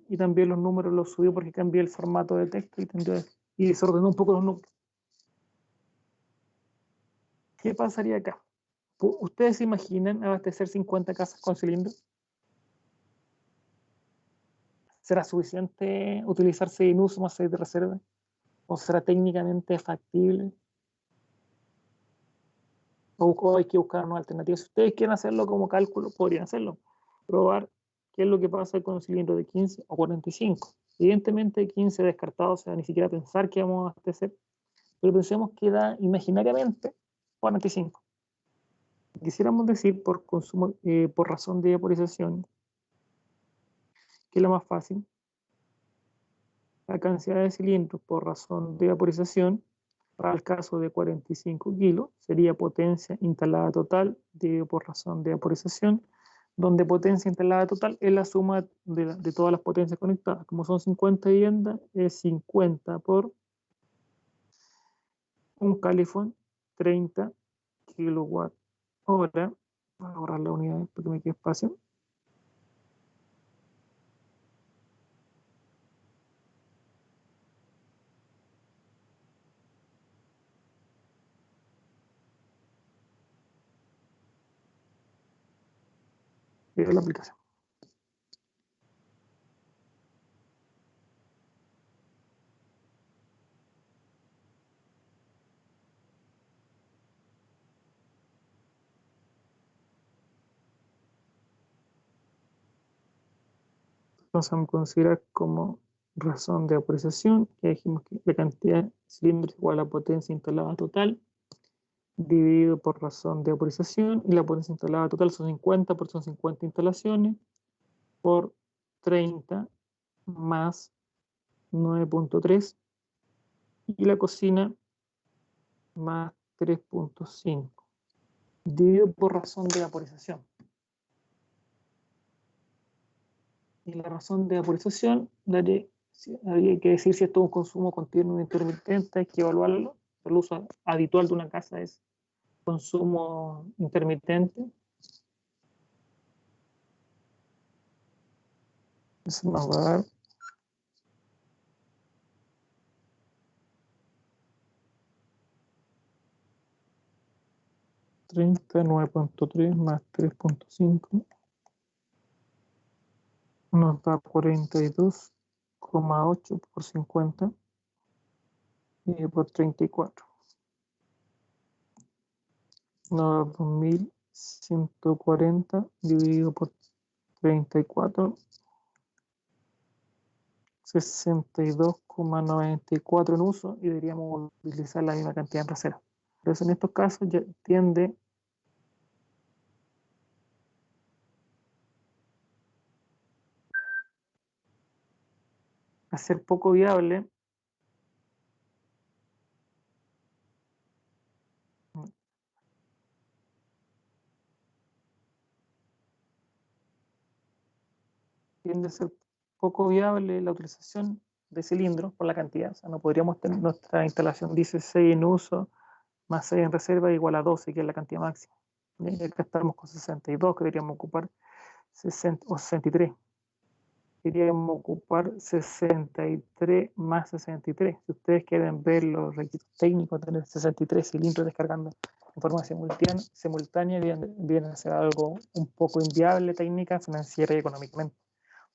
y también los números los subí porque cambié el formato de texto y desordenó un poco los números. ¿Qué pasaría acá? ¿Ustedes se imaginan abastecer 50 casas con cilindros? ¿Será suficiente utilizarse en uso más aceite de reserva? ¿O será técnicamente factible? ¿O hay que buscar una alternativa? Si ustedes quieren hacerlo como cálculo, podrían hacerlo. Probar qué es lo que pasa con un cilindro de 15 o 45. Evidentemente 15 descartados, o sea, ni siquiera pensar que vamos a abastecer, pero pensemos que da imaginariamente 45. Quisiéramos decir por consumo, por razón de vaporización, que es lo más fácil, la cantidad de cilindros por razón de vaporización, para el caso de 45 kilos, sería potencia instalada total dividido por razón de vaporización, donde potencia instalada total es la suma de todas las potencias conectadas. Como son 50 viviendas, es 50 por un calefón, 30 kilowatt hora. Voy a ahorrar la unidad porque me queda espacio. La aplicación. Entonces vamos a considerar como razón de vaporización, que dijimos que la cantidad de cilindros igual a la potencia instalada total, dividido por razón de vaporización, y la potencia instalada total son 50, porque son 50 instalaciones, por 30 más 9.3, y la cocina más 3.5, dividido por razón de vaporización. Y la razón de vaporización, habría que decir si esto es un consumo continuo o intermitente, hay que evaluarlo. El uso habitual de una casa es consumo intermitente. Eso nos va a dar 39.3 más 3.5 nos da 42,8 por 50 y por 34. Nos da 2140 dividido por 34, 62,94 en uso, y deberíamos utilizar la misma cantidad en reserva. Por eso en estos casos ya tiende a ser poco viable tiende a ser poco viable la utilización de cilindros por la cantidad. O sea, no podríamos tener, nuestra instalación dice 6 en uso más 6 en reserva igual a 12, que es la cantidad máxima. Y acá estamos con 62, que deberíamos ocupar 60, o 63. Deberíamos ocupar 63 más 63. Si ustedes quieren ver los requisitos técnicos, tener 63 cilindros descargando en forma simultánea, viene a ser algo un poco inviable técnica, financiera y económicamente.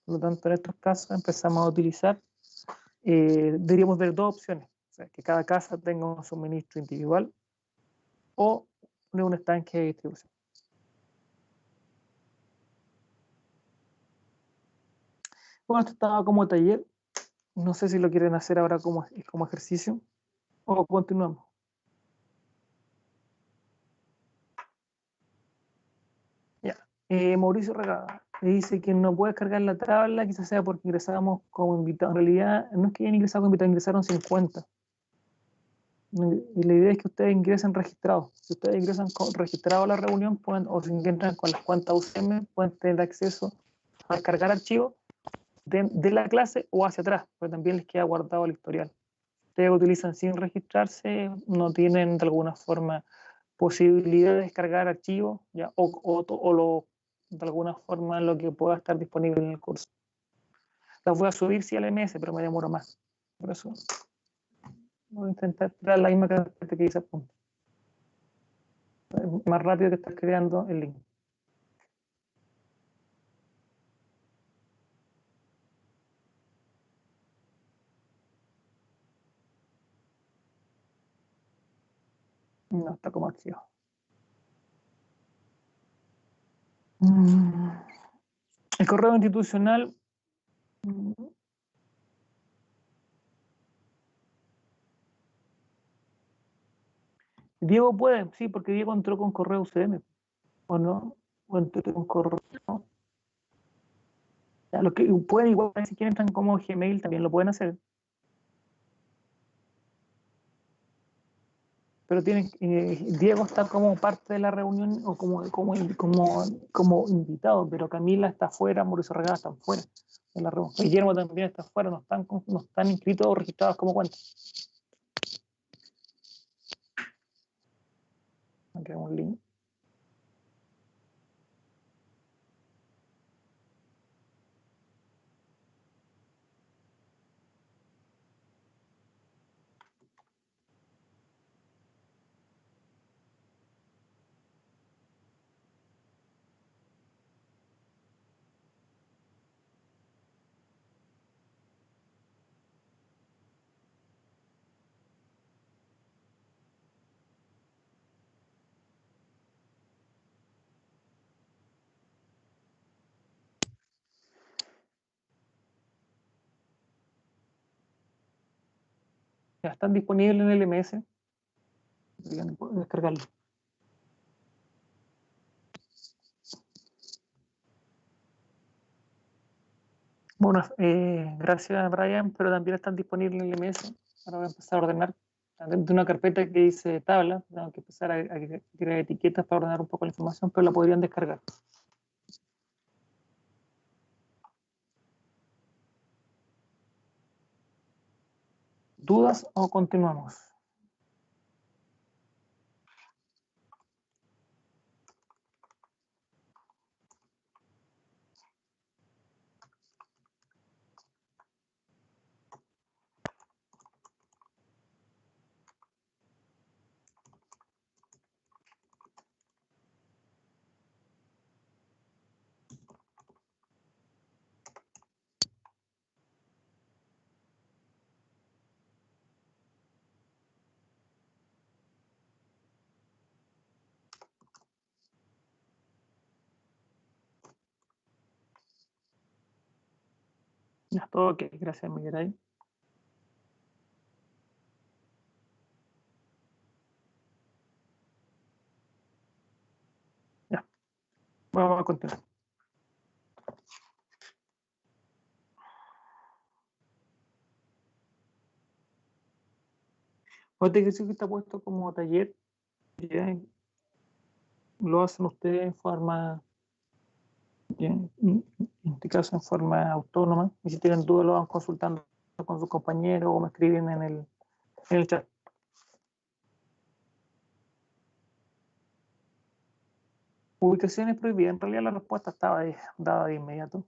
Por lo tanto, en estos casos empezamos a utilizar, deberíamos ver dos opciones, o sea, que cada casa tenga un suministro individual o un estanque de distribución. Bueno, esto estaba como taller, no sé si lo quieren hacer ahora como ejercicio o continuamos. Ya, Mauricio Regada, Me dice que no puede cargar la tabla, quizás sea porque ingresamos como invitados. En realidad, no es que hayan ingresado como invitados, ingresaron 50. Y la idea es que ustedes ingresen registrados. Si ustedes ingresan registrados a la reunión, pueden, o si entran con las cuentas UCM, pueden tener acceso a descargar archivos de la clase o hacia atrás, porque también les queda guardado el historial. Ustedes utilizan sin registrarse, no tienen de alguna forma posibilidad de descargar archivos, ¿ya? De alguna forma lo que pueda estar disponible en el curso. Las voy a subir sí al MS, pero me demoro más. Por eso voy a intentar dar la misma cantidad que hice a punto. Más rápido que estar creando el link. No está como archivo. El correo institucional. Diego puede, sí, porque Diego entró con correo UCM, ¿o no? O entró con correo. ¿No? Ya, los que pueden, igual, si quieren, entran como Gmail, también lo pueden hacer. Pero tienen, Diego está como parte de la reunión o como invitado, pero Camila está afuera, Mauricio Regada está afuera de la reunión. Guillermo también está afuera, no están inscritos o registrados como cuenta. Aquí hay un link. Ya están disponibles en el MS. Pueden descargarlo. Bueno, gracias Brian, pero también están disponibles en el MS. Ahora voy a empezar a ordenar. Dentro de una carpeta que dice tabla, tengo que empezar a crear etiquetas para ordenar un poco la información, pero la podrían descargar. ¿Dudas o continuamos? Ya, todo ok. Gracias, Miguel. Ya, vamos a continuar. Este ejercicio que está puesto como taller, ya, lo hacen ustedes en forma, ya, en este caso en forma autónoma, y si tienen dudas lo van consultando con sus compañeros o me escriben en el chat. Ubicaciones prohibidas. En realidad la respuesta estaba dada de inmediato.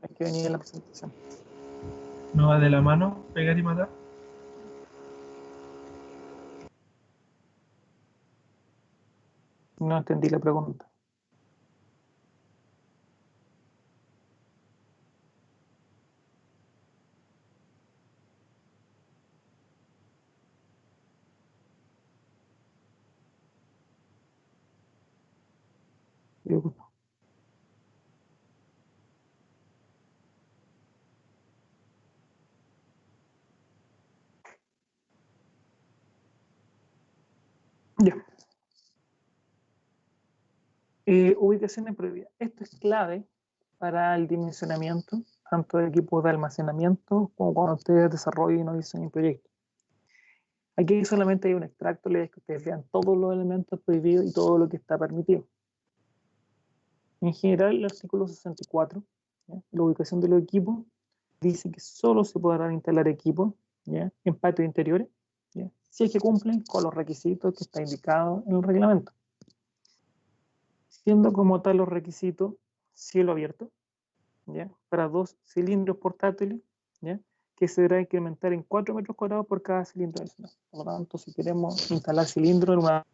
Hay que venir en la presentación. ¿No va de la mano pegar y matar? No entendí la pregunta. Yo, Ubicaciones prohibidas. Esto es clave para el dimensionamiento, tanto de equipos de almacenamiento como cuando ustedes desarrollen o diseñen proyectos. Aquí solamente hay un extracto, la idea es que ustedes vean todos los elementos prohibidos y todo lo que está permitido. En general, el artículo 64, ¿ya? La ubicación de los equipos, dice que solo se podrán instalar equipos, ¿ya?, en patios interiores, ¿ya?, si es que cumplen con los requisitos que está indicado en el reglamento. Siendo como tal los requisitos cielo abierto, ¿ya?, para 2 cilindros portátiles, ¿ya?, que se deberá incrementar en 4 metros cuadrados por cada cilindro adicional. Por lo tanto, si queremos instalar cilindros en una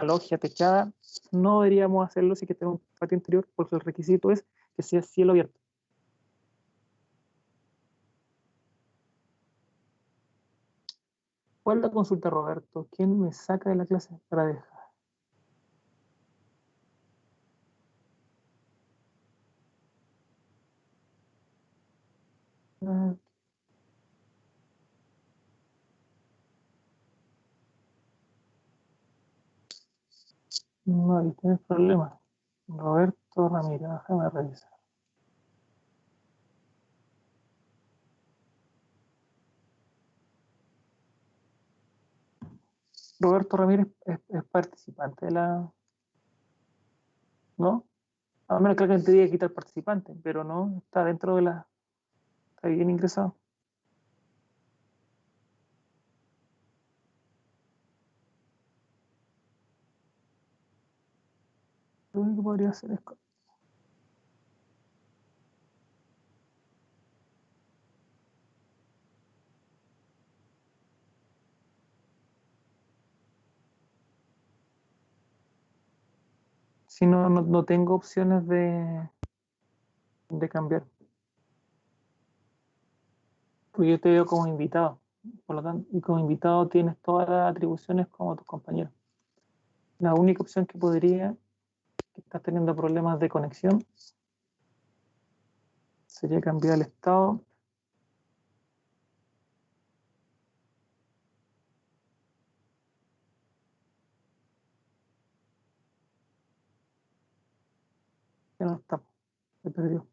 logia techada, no deberíamos hacerlo si que tenemos un patio interior, porque el requisito es que sea cielo abierto. ¿Cuál es la consulta, Roberto? ¿Quién me saca de la clase para dejar? No, ahí tienes problemas. Roberto Ramírez, déjame revisar. Roberto Ramírez es participante de la... ¿No? A menos que alguien te diga quitar participante, pero no, está dentro de la... Está bien ingresado. Lo único que podría hacer es... Si no, no tengo opciones de cambiar. Porque yo te veo como invitado. Por lo tanto, y como invitado tienes todas las atribuciones como tus compañeros. La única opción que podría, que estás teniendo problemas de conexión, sería cambiar el estado. Ya no está, se perdió.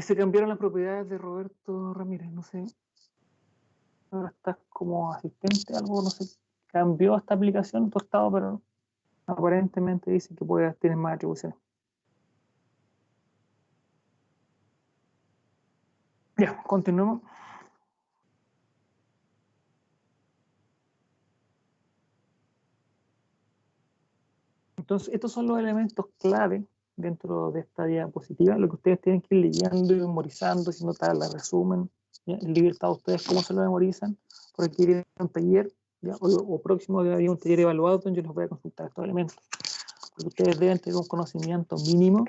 Se cambiaron las propiedades de Roberto Ramírez, no sé. Ahora estás como asistente, algo, no sé. Cambió esta aplicación, tu estado, pero aparentemente dice que tienes más atribuciones. Ya, continuemos. Entonces, estos son los elementos clave dentro de esta diapositiva, lo que ustedes tienen que ir leyendo y memorizando, si no la resumen, ¿ya? En libertad ustedes cómo se lo memorizan, por aquí viene un taller, ¿ya? O próximo día había un taller evaluado donde yo les voy a consultar estos elementos, porque ustedes deben tener un conocimiento mínimo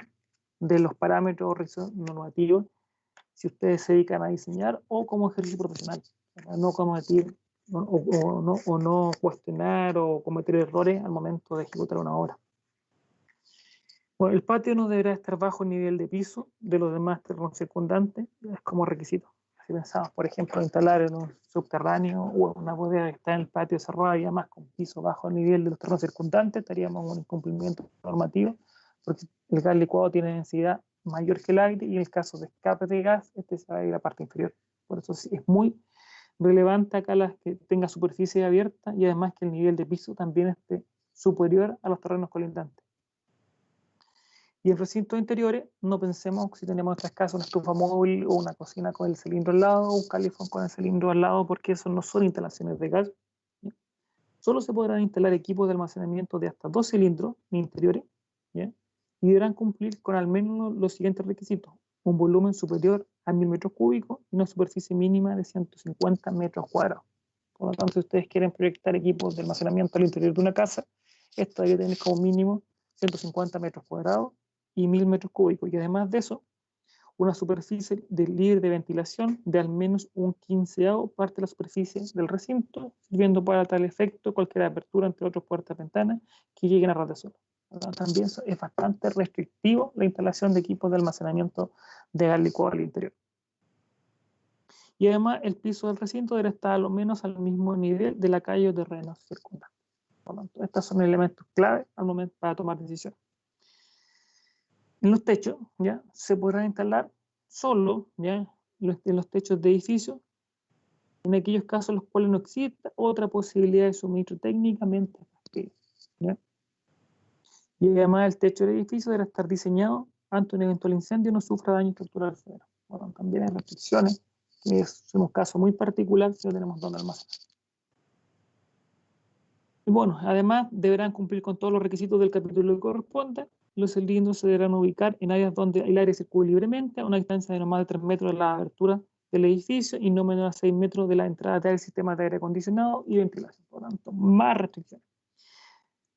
de los parámetros normativos si ustedes se dedican a diseñar o como ejercicio profesional, no cometer o no cuestionar o cometer errores al momento de ejecutar una obra. Bueno, el patio no deberá estar bajo el nivel de piso de los demás terrenos circundantes, es como requisito. Si pensamos, por ejemplo, instalar en un subterráneo o una bodega que está en el patio cerrado y además con piso bajo el nivel de los terrenos circundantes, estaríamos en un incumplimiento normativo, porque el gas licuado tiene densidad mayor que el aire y en el caso de escape de gas, este se va a ir a la parte inferior. Por eso es muy relevante acá que tenga superficie abierta y además que el nivel de piso también esté superior a los terrenos colindantes. Y en recintos interiores, no pensemos si tenemos en este caso una estufa móvil o una cocina con el cilindro al lado, o un calefón con el cilindro al lado, porque esos no son instalaciones de gas. ¿Ya? Solo se podrán instalar equipos de almacenamiento de hasta 2 cilindros interiores, ¿ya? Y deberán cumplir con al menos los siguientes requisitos: un volumen superior a 1000 metros cúbicos y una superficie mínima de 150 metros cuadrados. Por lo tanto, si ustedes quieren proyectar equipos de almacenamiento al interior de una casa, esto debe tener como mínimo 150 metros cuadrados y 1000 metros cúbicos. Y además de eso, una superficie libre de ventilación de al menos un 1/15 parte de la superficie del recinto, sirviendo para tal efecto cualquier apertura, entre otras puertas, ventanas, que lleguen a ras de suelo. También es bastante restrictivo la instalación de equipos de almacenamiento de gas licuado al interior. Y además el piso del recinto debe estar a lo menos al mismo nivel de la calle o terreno circundante. Por lo tanto, estos son elementos clave al momento para tomar decisiones. En los techos, ¿ya? Se podrán instalar solo, ¿ya? En los techos de edificios, en aquellos casos en los cuales no exista otra posibilidad de suministro técnicamente factible, ¿ya? Y además el techo del edificio debe estar diseñado ante un eventual incendio no sufra daño estructural severo. Bueno, también hay restricciones, que es un caso muy particular si no tenemos dónde almacenar. Y bueno, además deberán cumplir con todos los requisitos del capítulo que corresponda. Los cilindros se deberán ubicar en áreas donde el aire circule libremente a una distancia de no más de 3 metros de la abertura del edificio y no menor a 6 metros de la entrada del sistema de aire acondicionado y ventilación. Por lo tanto, más restricciones.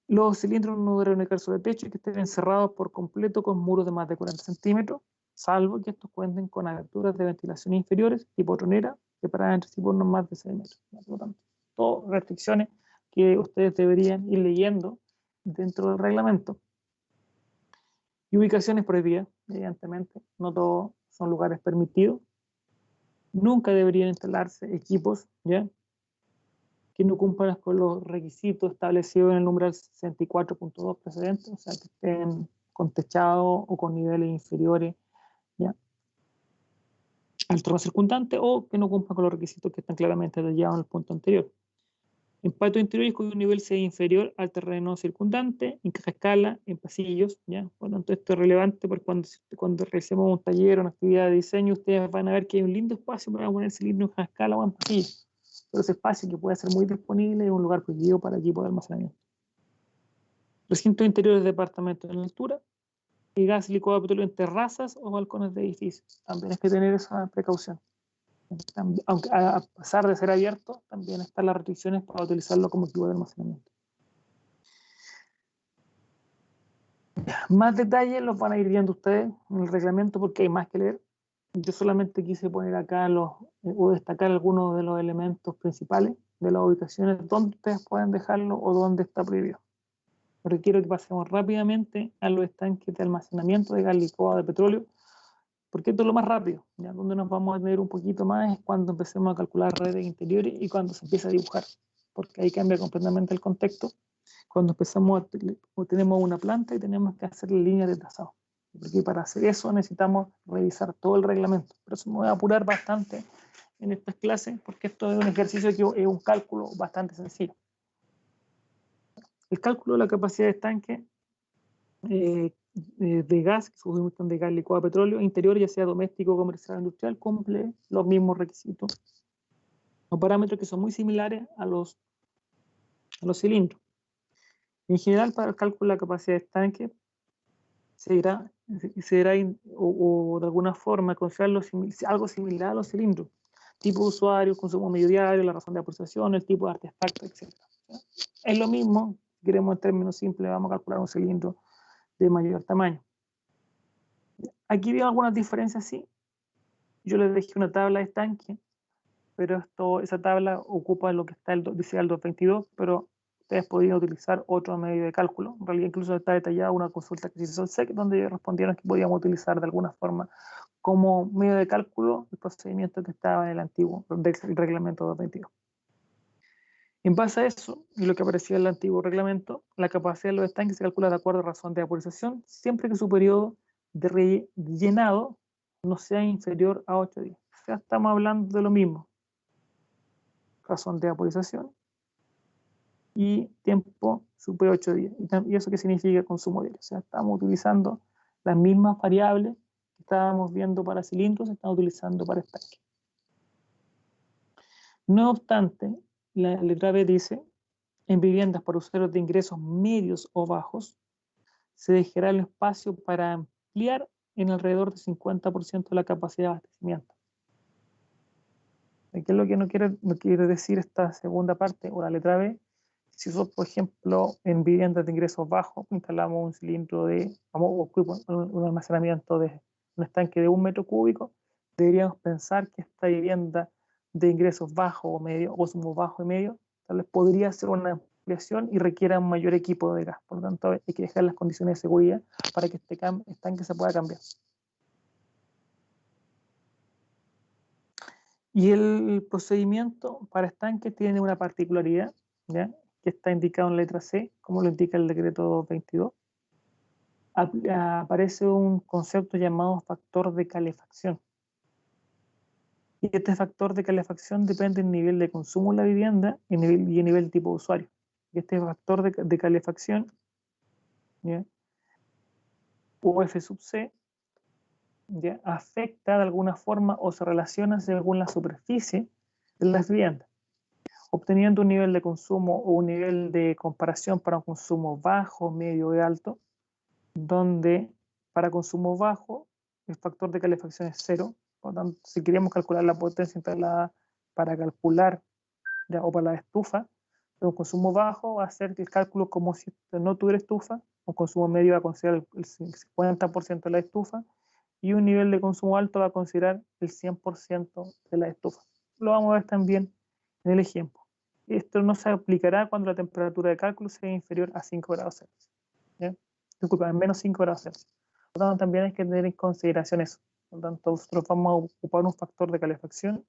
Los cilindros no deben ubicar sobre el techo y que estén encerrados por completo con muros de más de 40 centímetros, salvo que estos cuenten con aberturas de ventilación inferiores, tipo tronera, separadas entre sí por no más de 6 metros. Por lo tanto, todas restricciones que ustedes deberían ir leyendo dentro del reglamento. Y ubicaciones prohibidas, evidentemente, no todos son lugares permitidos. Nunca deberían instalarse equipos, ¿ya?, que no cumplan con los requisitos establecidos en el numeral 64.2 precedente, o sea, que estén con techado o con niveles inferiores, ¿ya?, al terreno circundante, o que no cumplan con los requisitos que están claramente detallados en el punto anterior. En patios interiores cuyo nivel sea inferior al terreno circundante, en caja escala, en pasillos, ¿ya? Por lo tanto, esto es relevante porque cuando realicemos un taller o una actividad de diseño, ustedes van a ver que hay un lindo espacio para poner cilindros en caja escala o en pasillos. Pero ese espacio que puede ser muy disponible es un lugar prohibido para equipos de almacenamiento. Recintos interiores de departamentos en altura y gas licuado de petróleo en terrazas o balcones de edificios. También hay que tener esa precaución. Aunque a pesar de ser abierto, también están las restricciones para utilizarlo como equipo de almacenamiento. Más detalles los van a ir viendo ustedes en el reglamento porque hay más que leer. Yo solamente quise poner acá o destacar algunos de los elementos principales de las ubicaciones donde ustedes pueden dejarlo o donde está prohibido. Porque quiero que pasemos rápidamente a los estanques de almacenamiento de gas licuado de petróleo, porque esto es lo más rápido, ¿ya? Donde nos vamos a tener un poquito más es cuando empecemos a calcular redes interiores y cuando se empieza a dibujar, porque ahí cambia completamente el contexto. Cuando empezamos tenemos una planta y tenemos que hacer líneas de trazado, porque para hacer eso necesitamos revisar todo el reglamento. Por eso me voy a apurar bastante en estas clases, porque esto es un ejercicio que es un cálculo bastante sencillo. El cálculo de la capacidad de estanque de gas, que se de gas licuado de petróleo, interior, ya sea doméstico, comercial, industrial, cumple los mismos requisitos o parámetros que son muy similares a los cilindros. En general, para el cálculo de la capacidad de estanque, se irá o de alguna forma considerar algo similar a los cilindros: tipo de usuario, consumo medio diario, la razón de aportación, el tipo de artefacto, etc. Es lo mismo, si queremos en términos simples, vamos a calcular un cilindro de mayor tamaño. Aquí veo algunas diferencias, sí. Yo les dejé una tabla de estanque, pero esa tabla ocupa lo que dice el 222, pero ustedes podrían utilizar otro medio de cálculo. En realidad incluso está detallada una consulta que se hizo al SEC, donde respondieron que podíamos utilizar de alguna forma como medio de cálculo el procedimiento que estaba en el antiguo del reglamento 222. En base a eso, y lo que aparecía en el antiguo reglamento, la capacidad de los estanques se calcula de acuerdo a razón de vaporización, siempre que su periodo de llenado no sea inferior a 8 días. O sea, estamos hablando de lo mismo. Razón de vaporización y tiempo superior a 8 días. ¿Y eso qué significa? Consumo diario. O sea, estamos utilizando las mismas variables que estábamos viendo para cilindros, se están utilizando para estanques. No obstante, la letra B dice: en viviendas para usuarios de ingresos medios o bajos, se dejará el espacio para ampliar en alrededor del 50% de la capacidad de abastecimiento. ¿Qué es lo que no quiere decir esta segunda parte o la letra B? Si nosotros, por ejemplo, en viviendas de ingresos bajos instalamos un cilindro un almacenamiento de un estanque de 1 metro cúbico, deberíamos pensar que esta vivienda de ingresos bajos o medio, o consumo bajo y medio, tal vez podría ser una ampliación y requiera un mayor equipo de gas. Por lo tanto, hay que dejar las condiciones de seguridad para que este estanque se pueda cambiar. Y el procedimiento para estanques tiene una particularidad, ¿ya?, que está indicado en letra C, como lo indica el decreto 22. Aparece un concepto llamado factor de calefacción. Y este factor de calefacción depende del nivel de consumo de la vivienda y el nivel tipo de usuario. Y este factor de calefacción, ¿ya?, UF sub C, ¿ya?, afecta de alguna forma o se relaciona según la superficie de las viviendas, obteniendo un nivel de consumo o un nivel de comparación para un consumo bajo, medio y alto, donde para consumo bajo el factor de calefacción es 0. Por lo tanto, si queremos calcular la potencia instalada para calcular, ¿ya?, o para la estufa, un consumo bajo va a ser el cálculo como si no tuviera estufa, un consumo medio va a considerar el 50% de la estufa, y un nivel de consumo alto va a considerar el 100% de la estufa. Lo vamos a ver también en el ejemplo. Esto no se aplicará cuando la temperatura de cálculo sea inferior a 5 grados Celsius. ¿Ya? Disculpa, menos 5 grados Celsius. Por lo tanto, también hay que tener en consideración eso. Por lo tanto, nosotros vamos a ocupar un factor de calefacción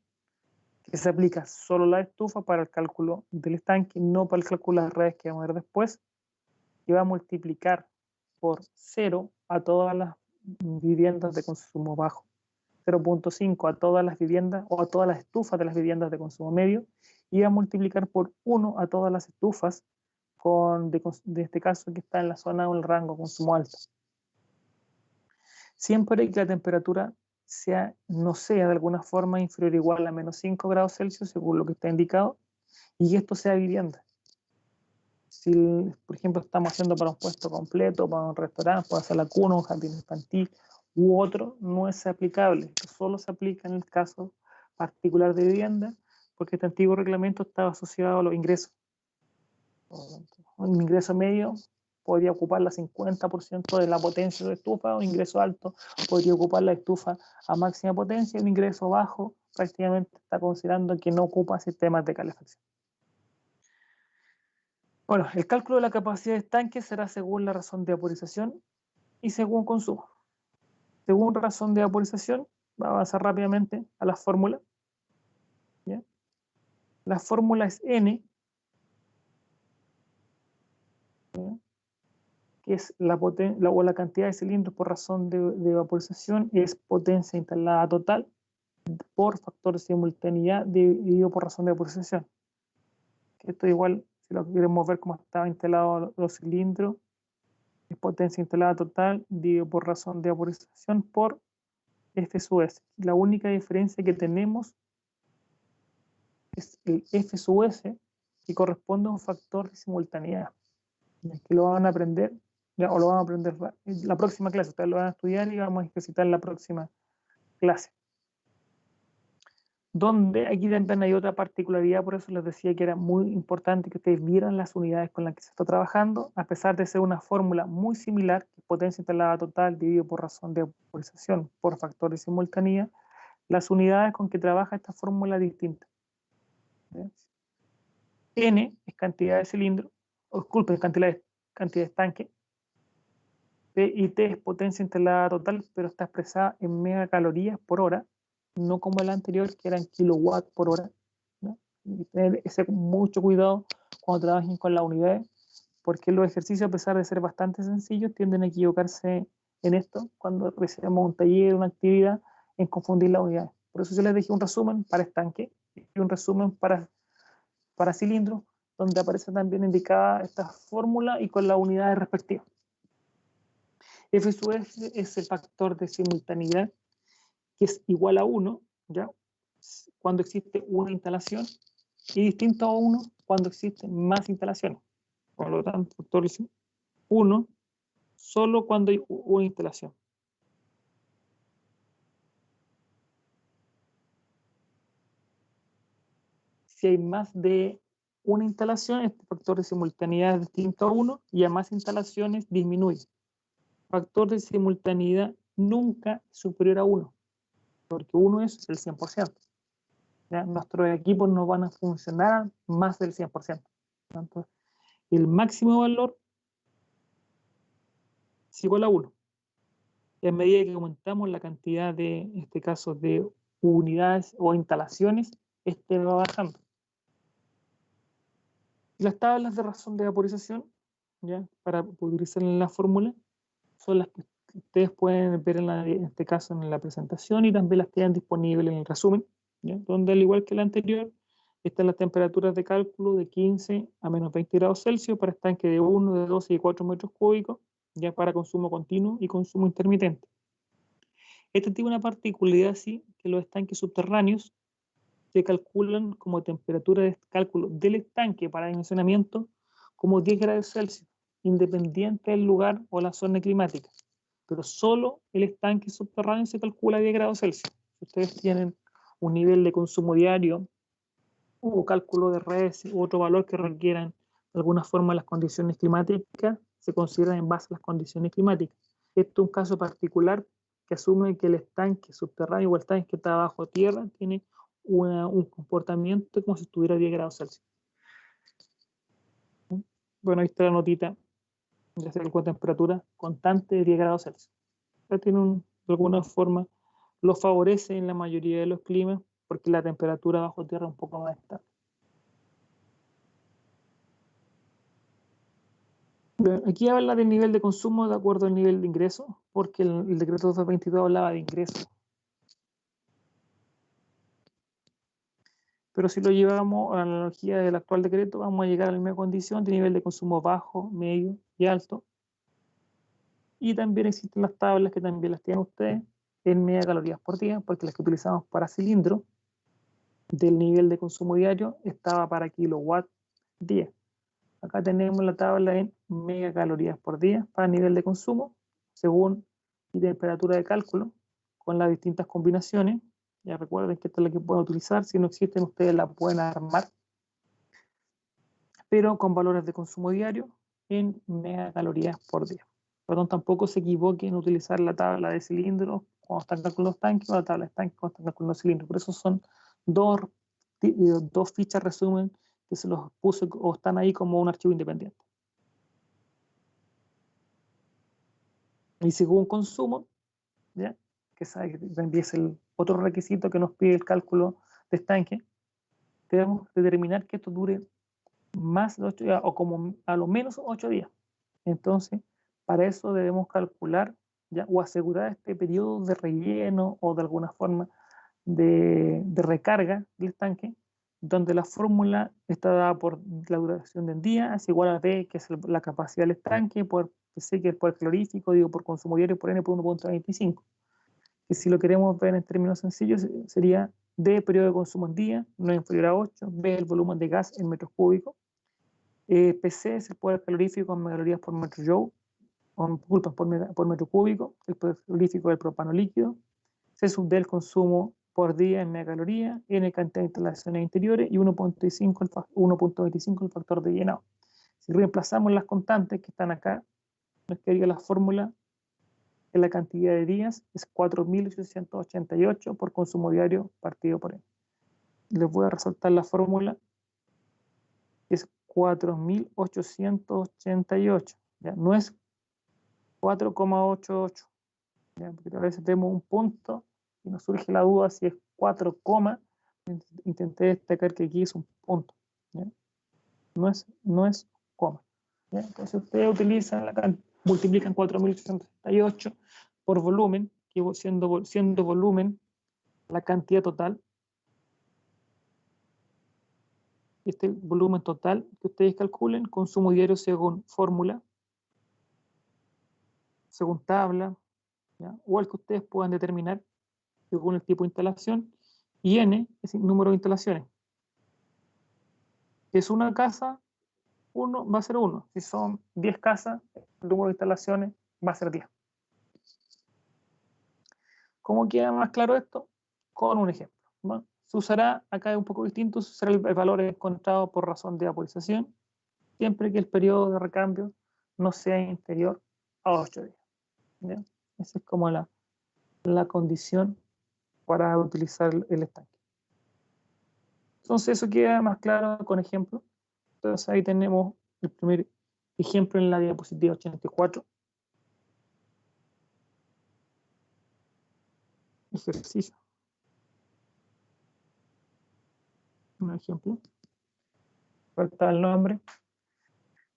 que se aplica solo a la estufa para el cálculo del estanque, no para el cálculo de las redes que vamos a ver después, y va a multiplicar por 0 a todas las viviendas de consumo bajo, 0.5 a todas las viviendas o a todas las estufas de las viviendas de consumo medio, y va a multiplicar por 1 a todas las estufas de este caso que está en la zona o el rango de consumo alto. Siempre que la temperatura no sea de alguna forma inferior o igual a menos 5 grados Celsius, según lo que está indicado, y que esto sea vivienda. Si, por ejemplo, estamos haciendo para un puesto completo, para un restaurante, para hacer la cuna, un jardín infantil u otro, no es aplicable. Esto solo se aplica en el caso particular de vivienda, porque este antiguo reglamento estaba asociado a los ingresos. Un ingreso medio podría ocupar el 50% de la potencia de la estufa, un ingreso alto podría ocupar la estufa a máxima potencia, y un ingreso bajo prácticamente está considerando que no ocupa sistemas de calefacción. Bueno, el cálculo de la capacidad de estanque será según la razón de vaporización y según consumo. Según razón de vaporización, va a avanzar rápidamente a la fórmula. ¿Ya? La fórmula es N, ¿ya?, que es la cantidad de cilindros por razón de vaporización, y es potencia instalada total por factor de simultaneidad dividido por razón de vaporización. Esto igual, si lo queremos ver cómo estaba instalado los cilindros, es potencia instalada total dividido por razón de vaporización por F sub S. La única diferencia que tenemos es el F sub S, que corresponde a un factor de simultaneidad, que lo van a aprender, o lo van a aprender en la próxima clase. Ustedes lo van a estudiar y vamos a ejercitar en la próxima clase. Donde aquí también hay otra particularidad, por eso les decía que era muy importante que ustedes vieran las unidades con las que se está trabajando, a pesar de ser una fórmula muy similar, que es potencia instalada total dividido por razón de vaporización por factor de simultaneidad, las unidades con que trabaja esta fórmula es distinta. N es cantidad de cilindros, disculpen, cantidad de estanque, P y T es potencia instalada total, pero está expresada en megacalorías por hora, no como el anterior, que eran kilowatt por hora, ¿no? Y tener mucho cuidado cuando trabajen con las unidades, porque los ejercicios, a pesar de ser bastante sencillos, tienden a equivocarse en esto cuando recibimos un taller, una actividad, en confundir las unidades. Por eso yo les dejé un resumen para estanque y un resumen para cilindros, donde aparece también indicada esta fórmula y con las unidades respectivas. F sub S es el factor de simultaneidad, que es igual a 1, ¿ya?, cuando existe una instalación, y distinto a 1 cuando existen más instalaciones. Por lo tanto, factor 1 solo cuando hay una instalación. Si hay más de una instalación, este factor de simultaneidad es distinto a 1 y a más instalaciones disminuye. Factor de simultaneidad nunca es superior a 1, porque 1 es el 100%. ¿Ya? Nuestros equipos no van a funcionar más del 100%. Entonces, el máximo valor es igual a 1. Y a medida que aumentamos la cantidad de, en este caso, de unidades o instalaciones, este va bajando. Las tablas de razón de vaporización, ¿ya? Para utilizar en la fórmula, son las que ustedes pueden ver en este caso en la presentación y también las tienen disponibles en el resumen, ¿ya? Donde al igual que la anterior, están las temperaturas de cálculo de 15 a menos 20 grados Celsius para estanques de 1, de 12 y 4 metros cúbicos, ya para consumo continuo y consumo intermitente. Este tiene una particularidad así, que los estanques subterráneos se calculan como temperatura de cálculo del estanque para dimensionamiento como 10 grados Celsius, independiente del lugar o la zona climática. Pero solo el estanque subterráneo se calcula a 10 grados Celsius. Si ustedes tienen un nivel de consumo diario o cálculo de redes u otro valor que requieran de alguna forma las condiciones climáticas, se consideran en base a las condiciones climáticas. Esto es un caso particular que asume que el estanque subterráneo o el estanque que está bajo tierra tiene un comportamiento como si estuviera a 10 grados Celsius. Bueno, ahí está la notita, ya se calcula temperatura constante de 10 grados Celsius. Ya tiene de alguna forma, lo favorece en la mayoría de los climas porque la temperatura bajo tierra es un poco más estable. Bien, aquí habla del nivel de consumo de acuerdo al nivel de ingreso, porque el decreto 222 hablaba de ingreso. Pero si lo llevamos a la analogía del actual decreto, vamos a llegar a la misma condición de nivel de consumo bajo, medio y alto. Y también existen las tablas que también las tienen ustedes en megacalorías por día, porque las que utilizamos para cilindro del nivel de consumo diario estaba para kilowatt día. Acá tenemos la tabla en megacalorías por día para nivel de consumo, según y temperatura de cálculo, con las distintas combinaciones. Ya recuerden que esta es la que pueden utilizar. Si no existen, ustedes la pueden armar, pero con valores de consumo diario en megacalorías por día. Por lo tanto, tampoco se equivoquen en utilizar la tabla de cilindros cuando están calculando los tanques o la tabla de tanques cuando están calculando los cilindros. Por eso son dos fichas resumen que se los puse o están ahí como un archivo independiente. Y según consumo, ¿ya? Que sabe que también es el otro requisito que nos pide el cálculo de estanque, debemos determinar que esto dure más de 8 días o como a lo menos 8 días. Entonces, para eso debemos calcular, ¿ya? O asegurar este periodo de relleno o de alguna forma de recarga del estanque, donde la fórmula está dada por la duración del día, es igual a B, que es la capacidad del estanque, por C, que es por el calorífico, digo por consumo diario, por N por 1.25. Que si lo queremos ver en términos sencillos, sería D, periodo de consumo en día, no inferior a 8, B, el volumen de gas en metros cúbicos, PC es el poder calorífico en megacalorías por metro joule, por metro cúbico, el poder calorífico del propano líquido, C sub D el consumo por día en megacalorías, N cantidad de instalaciones interiores y 1.25 el factor de llenado. Si reemplazamos las constantes que están acá, nos quedaría la fórmula que la cantidad de días es 4.888 por consumo diario partido por N. Les voy a resaltar la fórmula, que es 4.888, ¿ya? No es 4,88, ¿ya? Porque a veces tenemos un punto y nos surge la duda si es 4, intenté destacar que aquí es un punto, ¿ya? No es coma, ¿ya? Entonces ustedes utilizan multiplican 4.888 por volumen, que siendo volumen la cantidad total. Este volumen total que ustedes calculen, consumo diario según fórmula, según tabla, ¿ya? O el que ustedes puedan determinar según el tipo de instalación, y N es el número de instalaciones. Si es una casa, 1 va a ser 1. Si son 10 casas, el número de instalaciones va a ser 10. ¿Cómo queda más claro esto? Con un ejemplo, ¿no? se usará, acá es un poco distinto, se usará el valor encontrado por razón de vaporización, siempre que el periodo de recambio no sea inferior a 8 días. ¿Ya? Esa es como la condición para utilizar el estanque. Entonces eso queda más claro con ejemplo. Entonces ahí tenemos el primer ejemplo en la diapositiva 84. Ejercicio. Un ejemplo. Falta el nombre.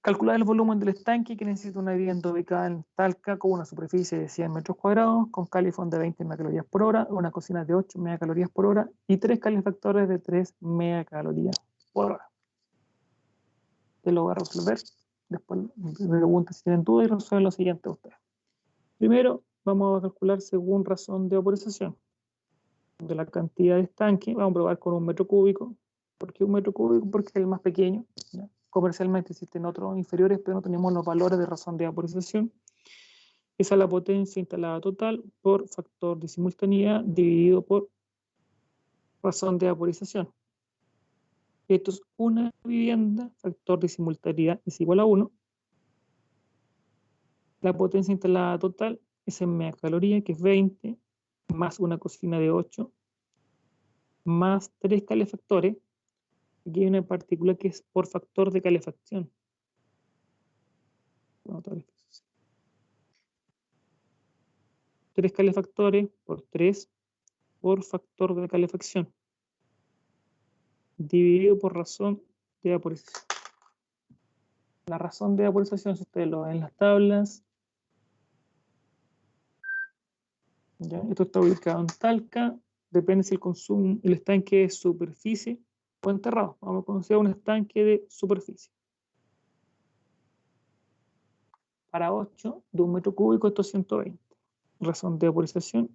Calcular el volumen del estanque que necesita una vivienda ubicada en Talca con una superficie de 100 metros cuadrados, con calefón de 20 megacalorías por hora, una cocina de 8 megacalorías por hora y 3 calefactores de 3 megacalorías por hora. Te lo voy a resolver. Después me pregunta si tienen duda y resuelven lo siguiente ustedes. Primero, vamos a calcular según razón de vaporización de la cantidad de estanque. Vamos a probar con 1 metro cúbico. ¿Por qué 1 metro cúbico? Porque es el más pequeño, ¿ya? Comercialmente existen otros inferiores, pero no tenemos los valores de razón de vaporización. Esa es la potencia instalada total por factor de simultaneidad dividido por razón de vaporización. Esto es una vivienda, factor de simultaneidad es igual a 1. La potencia instalada total es en megacalorías, que es 20, más una cocina de 8, más 3 calefactores. Aquí hay una partícula que es por factor de calefacción. 3 calefactores por 3 por factor de calefacción, dividido por razón de vaporización. La razón de vaporización, si ustedes lo ven en las tablas, ¿ya? Esto está ubicado en Talca, depende si el consumo, el estanque es superficie o enterrado. Vamos a considerar un estanque de superficie. Para 8 de 1 metro cúbico, esto es 120. Razón de vaporización.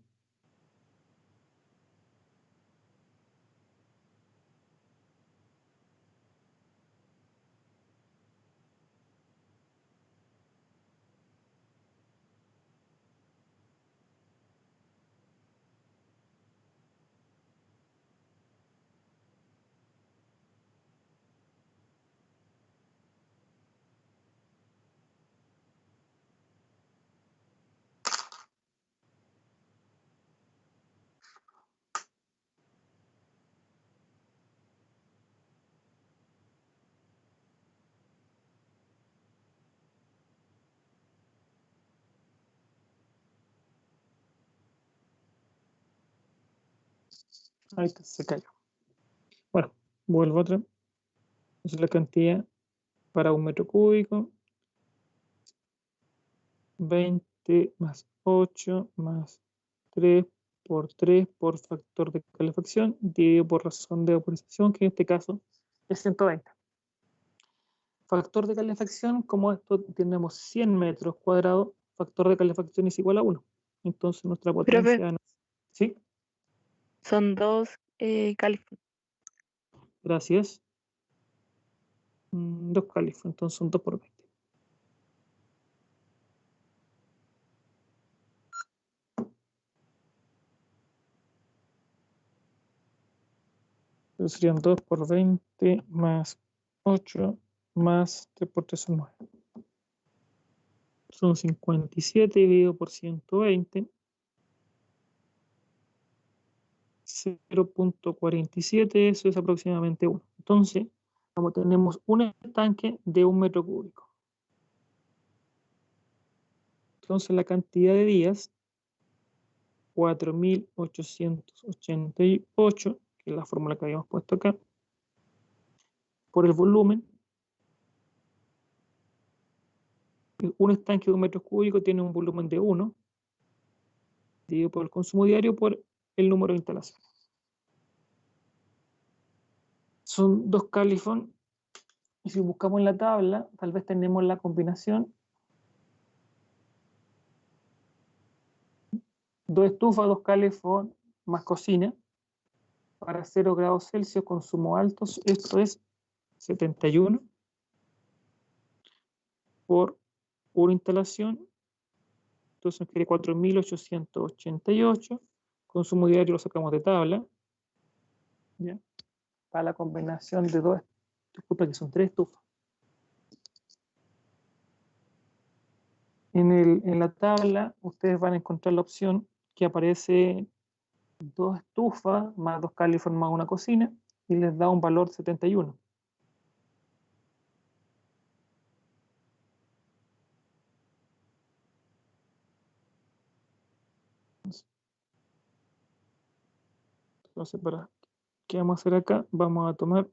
Ahí está, se cayó. Bueno, vuelvo otra. Esa es la cantidad para 1 metro cúbico. 20 más 8 más 3 por factor de calefacción, dividido por razón de vaporización, que en este caso es 120. Factor de calefacción, como esto tenemos 100 metros cuadrados, factor de calefacción es igual a 1. Entonces nuestra potencia... ¿Sí? Son 2 calefón. Gracias. 2 calefón, entonces son 2 por 20. Entonces serían 2 por 20 más 8 más 3 por 3 son 9. Son 57 dividido por 120. 0.47, eso es aproximadamente 1. Entonces, como tenemos un estanque de 1 metro cúbico. Entonces, la cantidad de días, 4.888, que es la fórmula que habíamos puesto acá, por el volumen. Un estanque de 1 metro cúbico tiene un volumen de 1, dividido por el consumo diario por el número de instalaciones. Son 2 calefón, y si buscamos en la tabla, tal vez tenemos la combinación 2 estufas, 2 calefón más cocina para 0 grados Celsius, consumo altos. Esto es 71 por una instalación. Entonces nos queda 4.888. Consumo diario lo sacamos de tabla. ¿ya? Para la combinación de dos, disculpa, que son 3 estufas. En la tabla ustedes van a encontrar la opción que aparece 2 estufas más 2 californios más una cocina y les da un valor 71. Entonces, ¿qué vamos a hacer acá? Vamos a tomar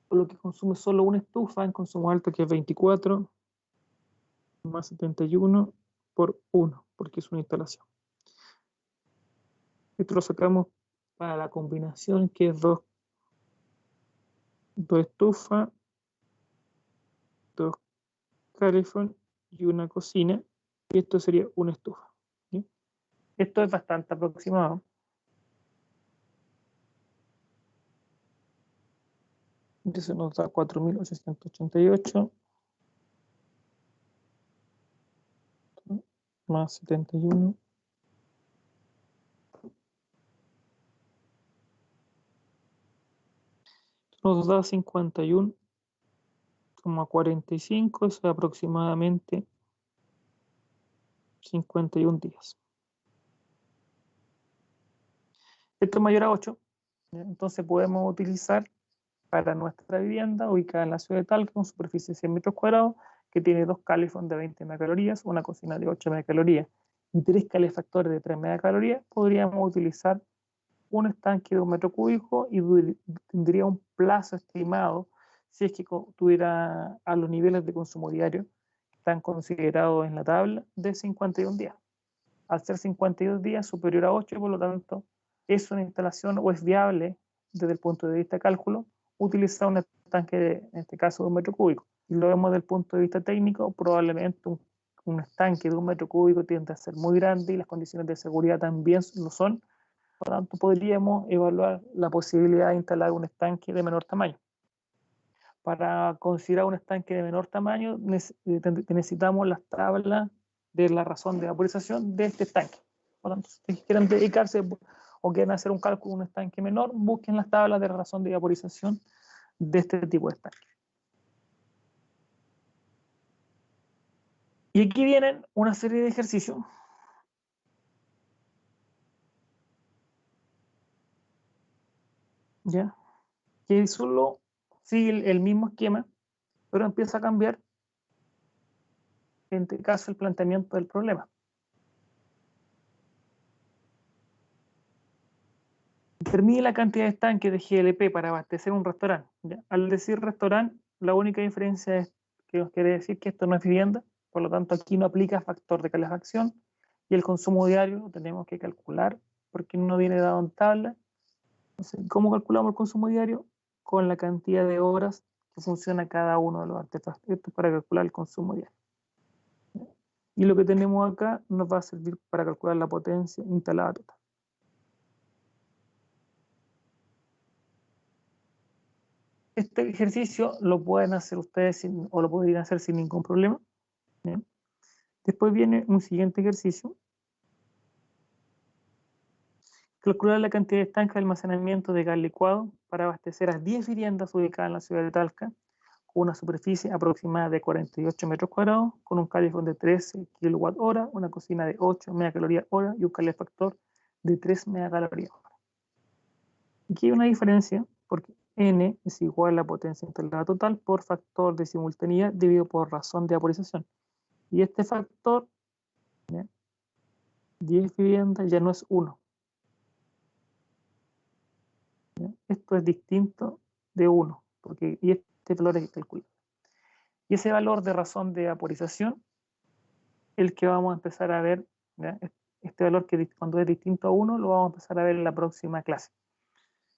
lo que consume solo una estufa en consumo alto, que es 24 más 71 por 1, porque es una instalación. Esto lo sacamos para la combinación, que es 2 estufas, 2 calefón y una cocina, y esto sería una estufa. ¿Sí? Esto es bastante aproximado. Entonces nos da 4.888 más 71. Nos da 51,45, eso es aproximadamente 51 días. Esto es mayor a 8, ¿ya? Entonces podemos utilizar para nuestra vivienda ubicada en la ciudad de Talca, con superficie de 100 metros cuadrados, que tiene 2 calefón de 20 megacalorías, una cocina de 8 megacalorías y 3 calefactores de 3 megacalorías, podríamos utilizar un estanque de 1 metro cúbico y tendría un plazo estimado, si es que tuviera a los niveles de consumo diario que están considerados en la tabla, de 51 días. Al ser 52 días superior a 8, por lo tanto, es una instalación o es viable desde el punto de vista de cálculo utilizar un estanque, en este caso, de 1 metro cúbico. Y lo vemos desde el punto de vista técnico, probablemente un estanque de 1 metro cúbico tiende a ser muy grande y las condiciones de seguridad también lo son. Por lo tanto, podríamos evaluar la posibilidad de instalar un estanque de menor tamaño. Para considerar un estanque de menor tamaño, necesitamos las tablas de la razón de vaporización de este estanque. Por lo tanto, si quieren dedicarse o quieren hacer un cálculo de un estanque menor, busquen las tablas de la razón de vaporización de este tipo de estanque. Y aquí vienen una serie de ejercicios. ¿Ya? Que solo sigue el mismo esquema, pero empieza a cambiar, en este caso, el planteamiento del problema. Determine la cantidad de estanques de GLP para abastecer un restaurante. ¿Ya? Al decir restaurante, la única diferencia es que nos quiere decir que esto no es vivienda, por lo tanto aquí no aplica factor de calefacción y el consumo diario lo tenemos que calcular porque no viene dado en tabla. Entonces, ¿cómo calculamos el consumo diario? Con la cantidad de horas que funciona cada uno de los artefactos. Esto es para calcular el consumo diario. Y lo que tenemos acá nos va a servir para calcular la potencia instalada total. Este ejercicio lo pueden hacer ustedes o lo podrían hacer sin ningún problema. ¿Bien? Después viene un siguiente ejercicio. Calcular la cantidad de estanques de almacenamiento de gas licuado para abastecer a 10 viviendas ubicadas en la ciudad de Talca, con una superficie aproximada de 48 metros cuadrados, con un calefón de 13 kWh, una cocina de 8 megacalorías hora y un calefactor de 3 megacalorías hora. Aquí hay una diferencia porque N es igual a la potencia instalada total por factor de simultaneidad dividido por razón de vaporización. Y este factor, ¿ya? 10 viviendas ya no es 1. ¿Ya? Esto es distinto de 1, porque y este valor hay que calcular. Y ese valor de razón de vaporización, el que vamos a empezar a ver, ¿ya? Este valor que cuando es distinto a 1, lo vamos a empezar a ver en la próxima clase.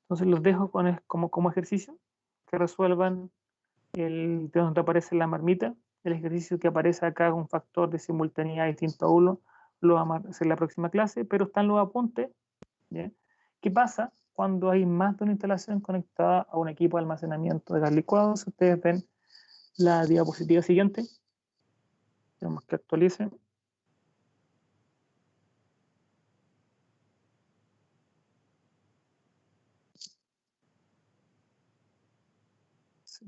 Entonces los dejo como ejercicio, que resuelvan de donde aparece la marmita, el ejercicio que aparece acá con un factor de simultaneidad distinto a 1, lo vamos a hacer en la próxima clase, pero están los apuntes. ¿Ya? ¿Qué pasa cuando hay más de una instalación conectada a un equipo de almacenamiento de gas licuado? Si ustedes ven la diapositiva siguiente, tenemos que actualicen.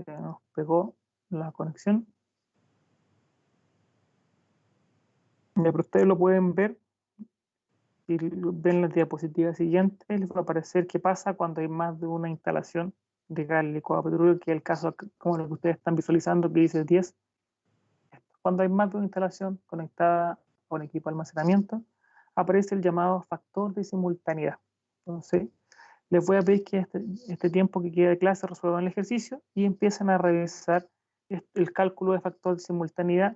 Se nos pegó la conexión. Ya, pero ustedes lo pueden ver. Si ven la diapositiva siguiente, les va a aparecer qué pasa cuando hay más de una instalación de gas licuado petróleo, que es el caso como lo que ustedes están visualizando, que dice 10. Cuando hay más de una instalación conectada a un equipo de almacenamiento, aparece el llamado factor de simultaneidad. Entonces, les voy a pedir que este tiempo que queda de clase resuelvan el ejercicio y empiecen a revisar el cálculo de factor de simultaneidad.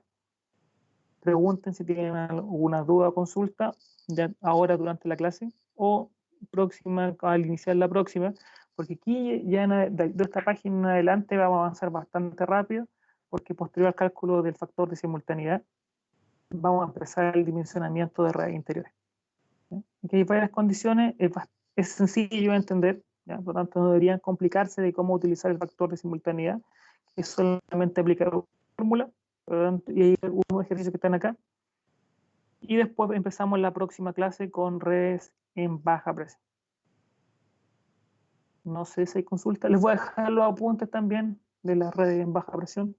Pregunten si tienen alguna duda o consulta ya ahora durante la clase o próxima, al iniciar la próxima, porque aquí ya de esta página en adelante vamos a avanzar bastante rápido, porque posterior al cálculo del factor de simultaneidad vamos a empezar el dimensionamiento de redes interiores. Aquí hay varias condiciones, es sencillo de entender, ¿ya? Por lo tanto no deberían complicarse de cómo utilizar el factor de simultaneidad, que es solamente aplicar una fórmula, y hay algunos ejercicios que están acá. Y después empezamos la próxima clase con redes en baja presión. No sé si hay consultas. Les voy a dejar los apuntes también de las redes en baja presión,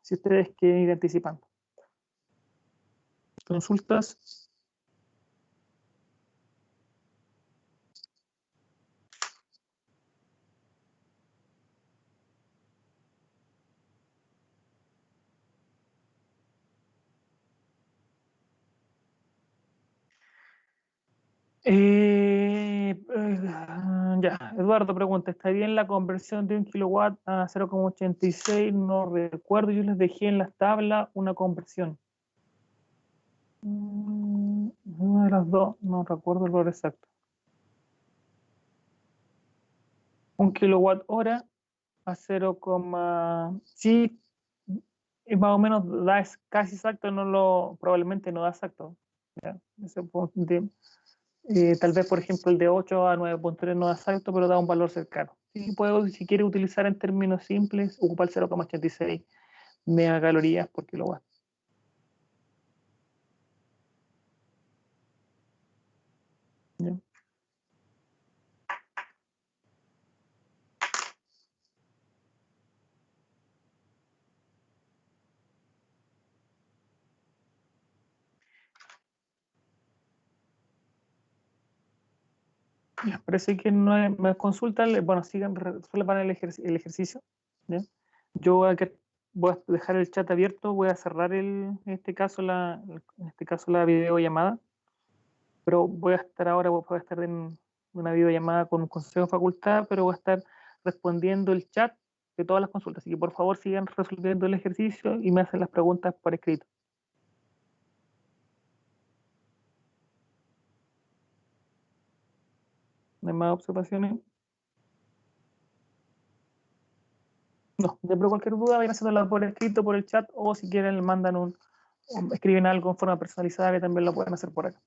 si ustedes quieren ir anticipando. ¿Consultas? Ya, Eduardo pregunta, ¿está bien la conversión de 1 kilowatt a 0,86? No recuerdo, yo les dejé en las tablas una conversión. Una de las dos, no recuerdo el valor exacto. 1 kilowatt hora a 0, sí, más o menos da casi exacto, probablemente no da exacto. ¿Ya? Tal vez, por ejemplo, el de 8 a 9.3 no da exacto, pero da un valor cercano. Si quiere utilizar en términos simples, ocupar 0,86 megacalorías por kilowatt. ¿Ya? Parece que no hay más consultas. Bueno, sigan, resuelvan el ejercicio. ¿Ya? Yo voy a dejar el chat abierto, voy a cerrar en este caso la videollamada, pero voy a estar en una videollamada con un consejo de facultad, pero voy a estar respondiendo el chat de todas las consultas. Así que por favor sigan resolviendo el ejercicio y me hacen las preguntas por escrito. ¿No hay más observaciones? No, pero cualquier duda vayan haciéndola por escrito, por el chat, o si quieren mandan escriben algo en forma personalizada, que también lo pueden hacer por acá.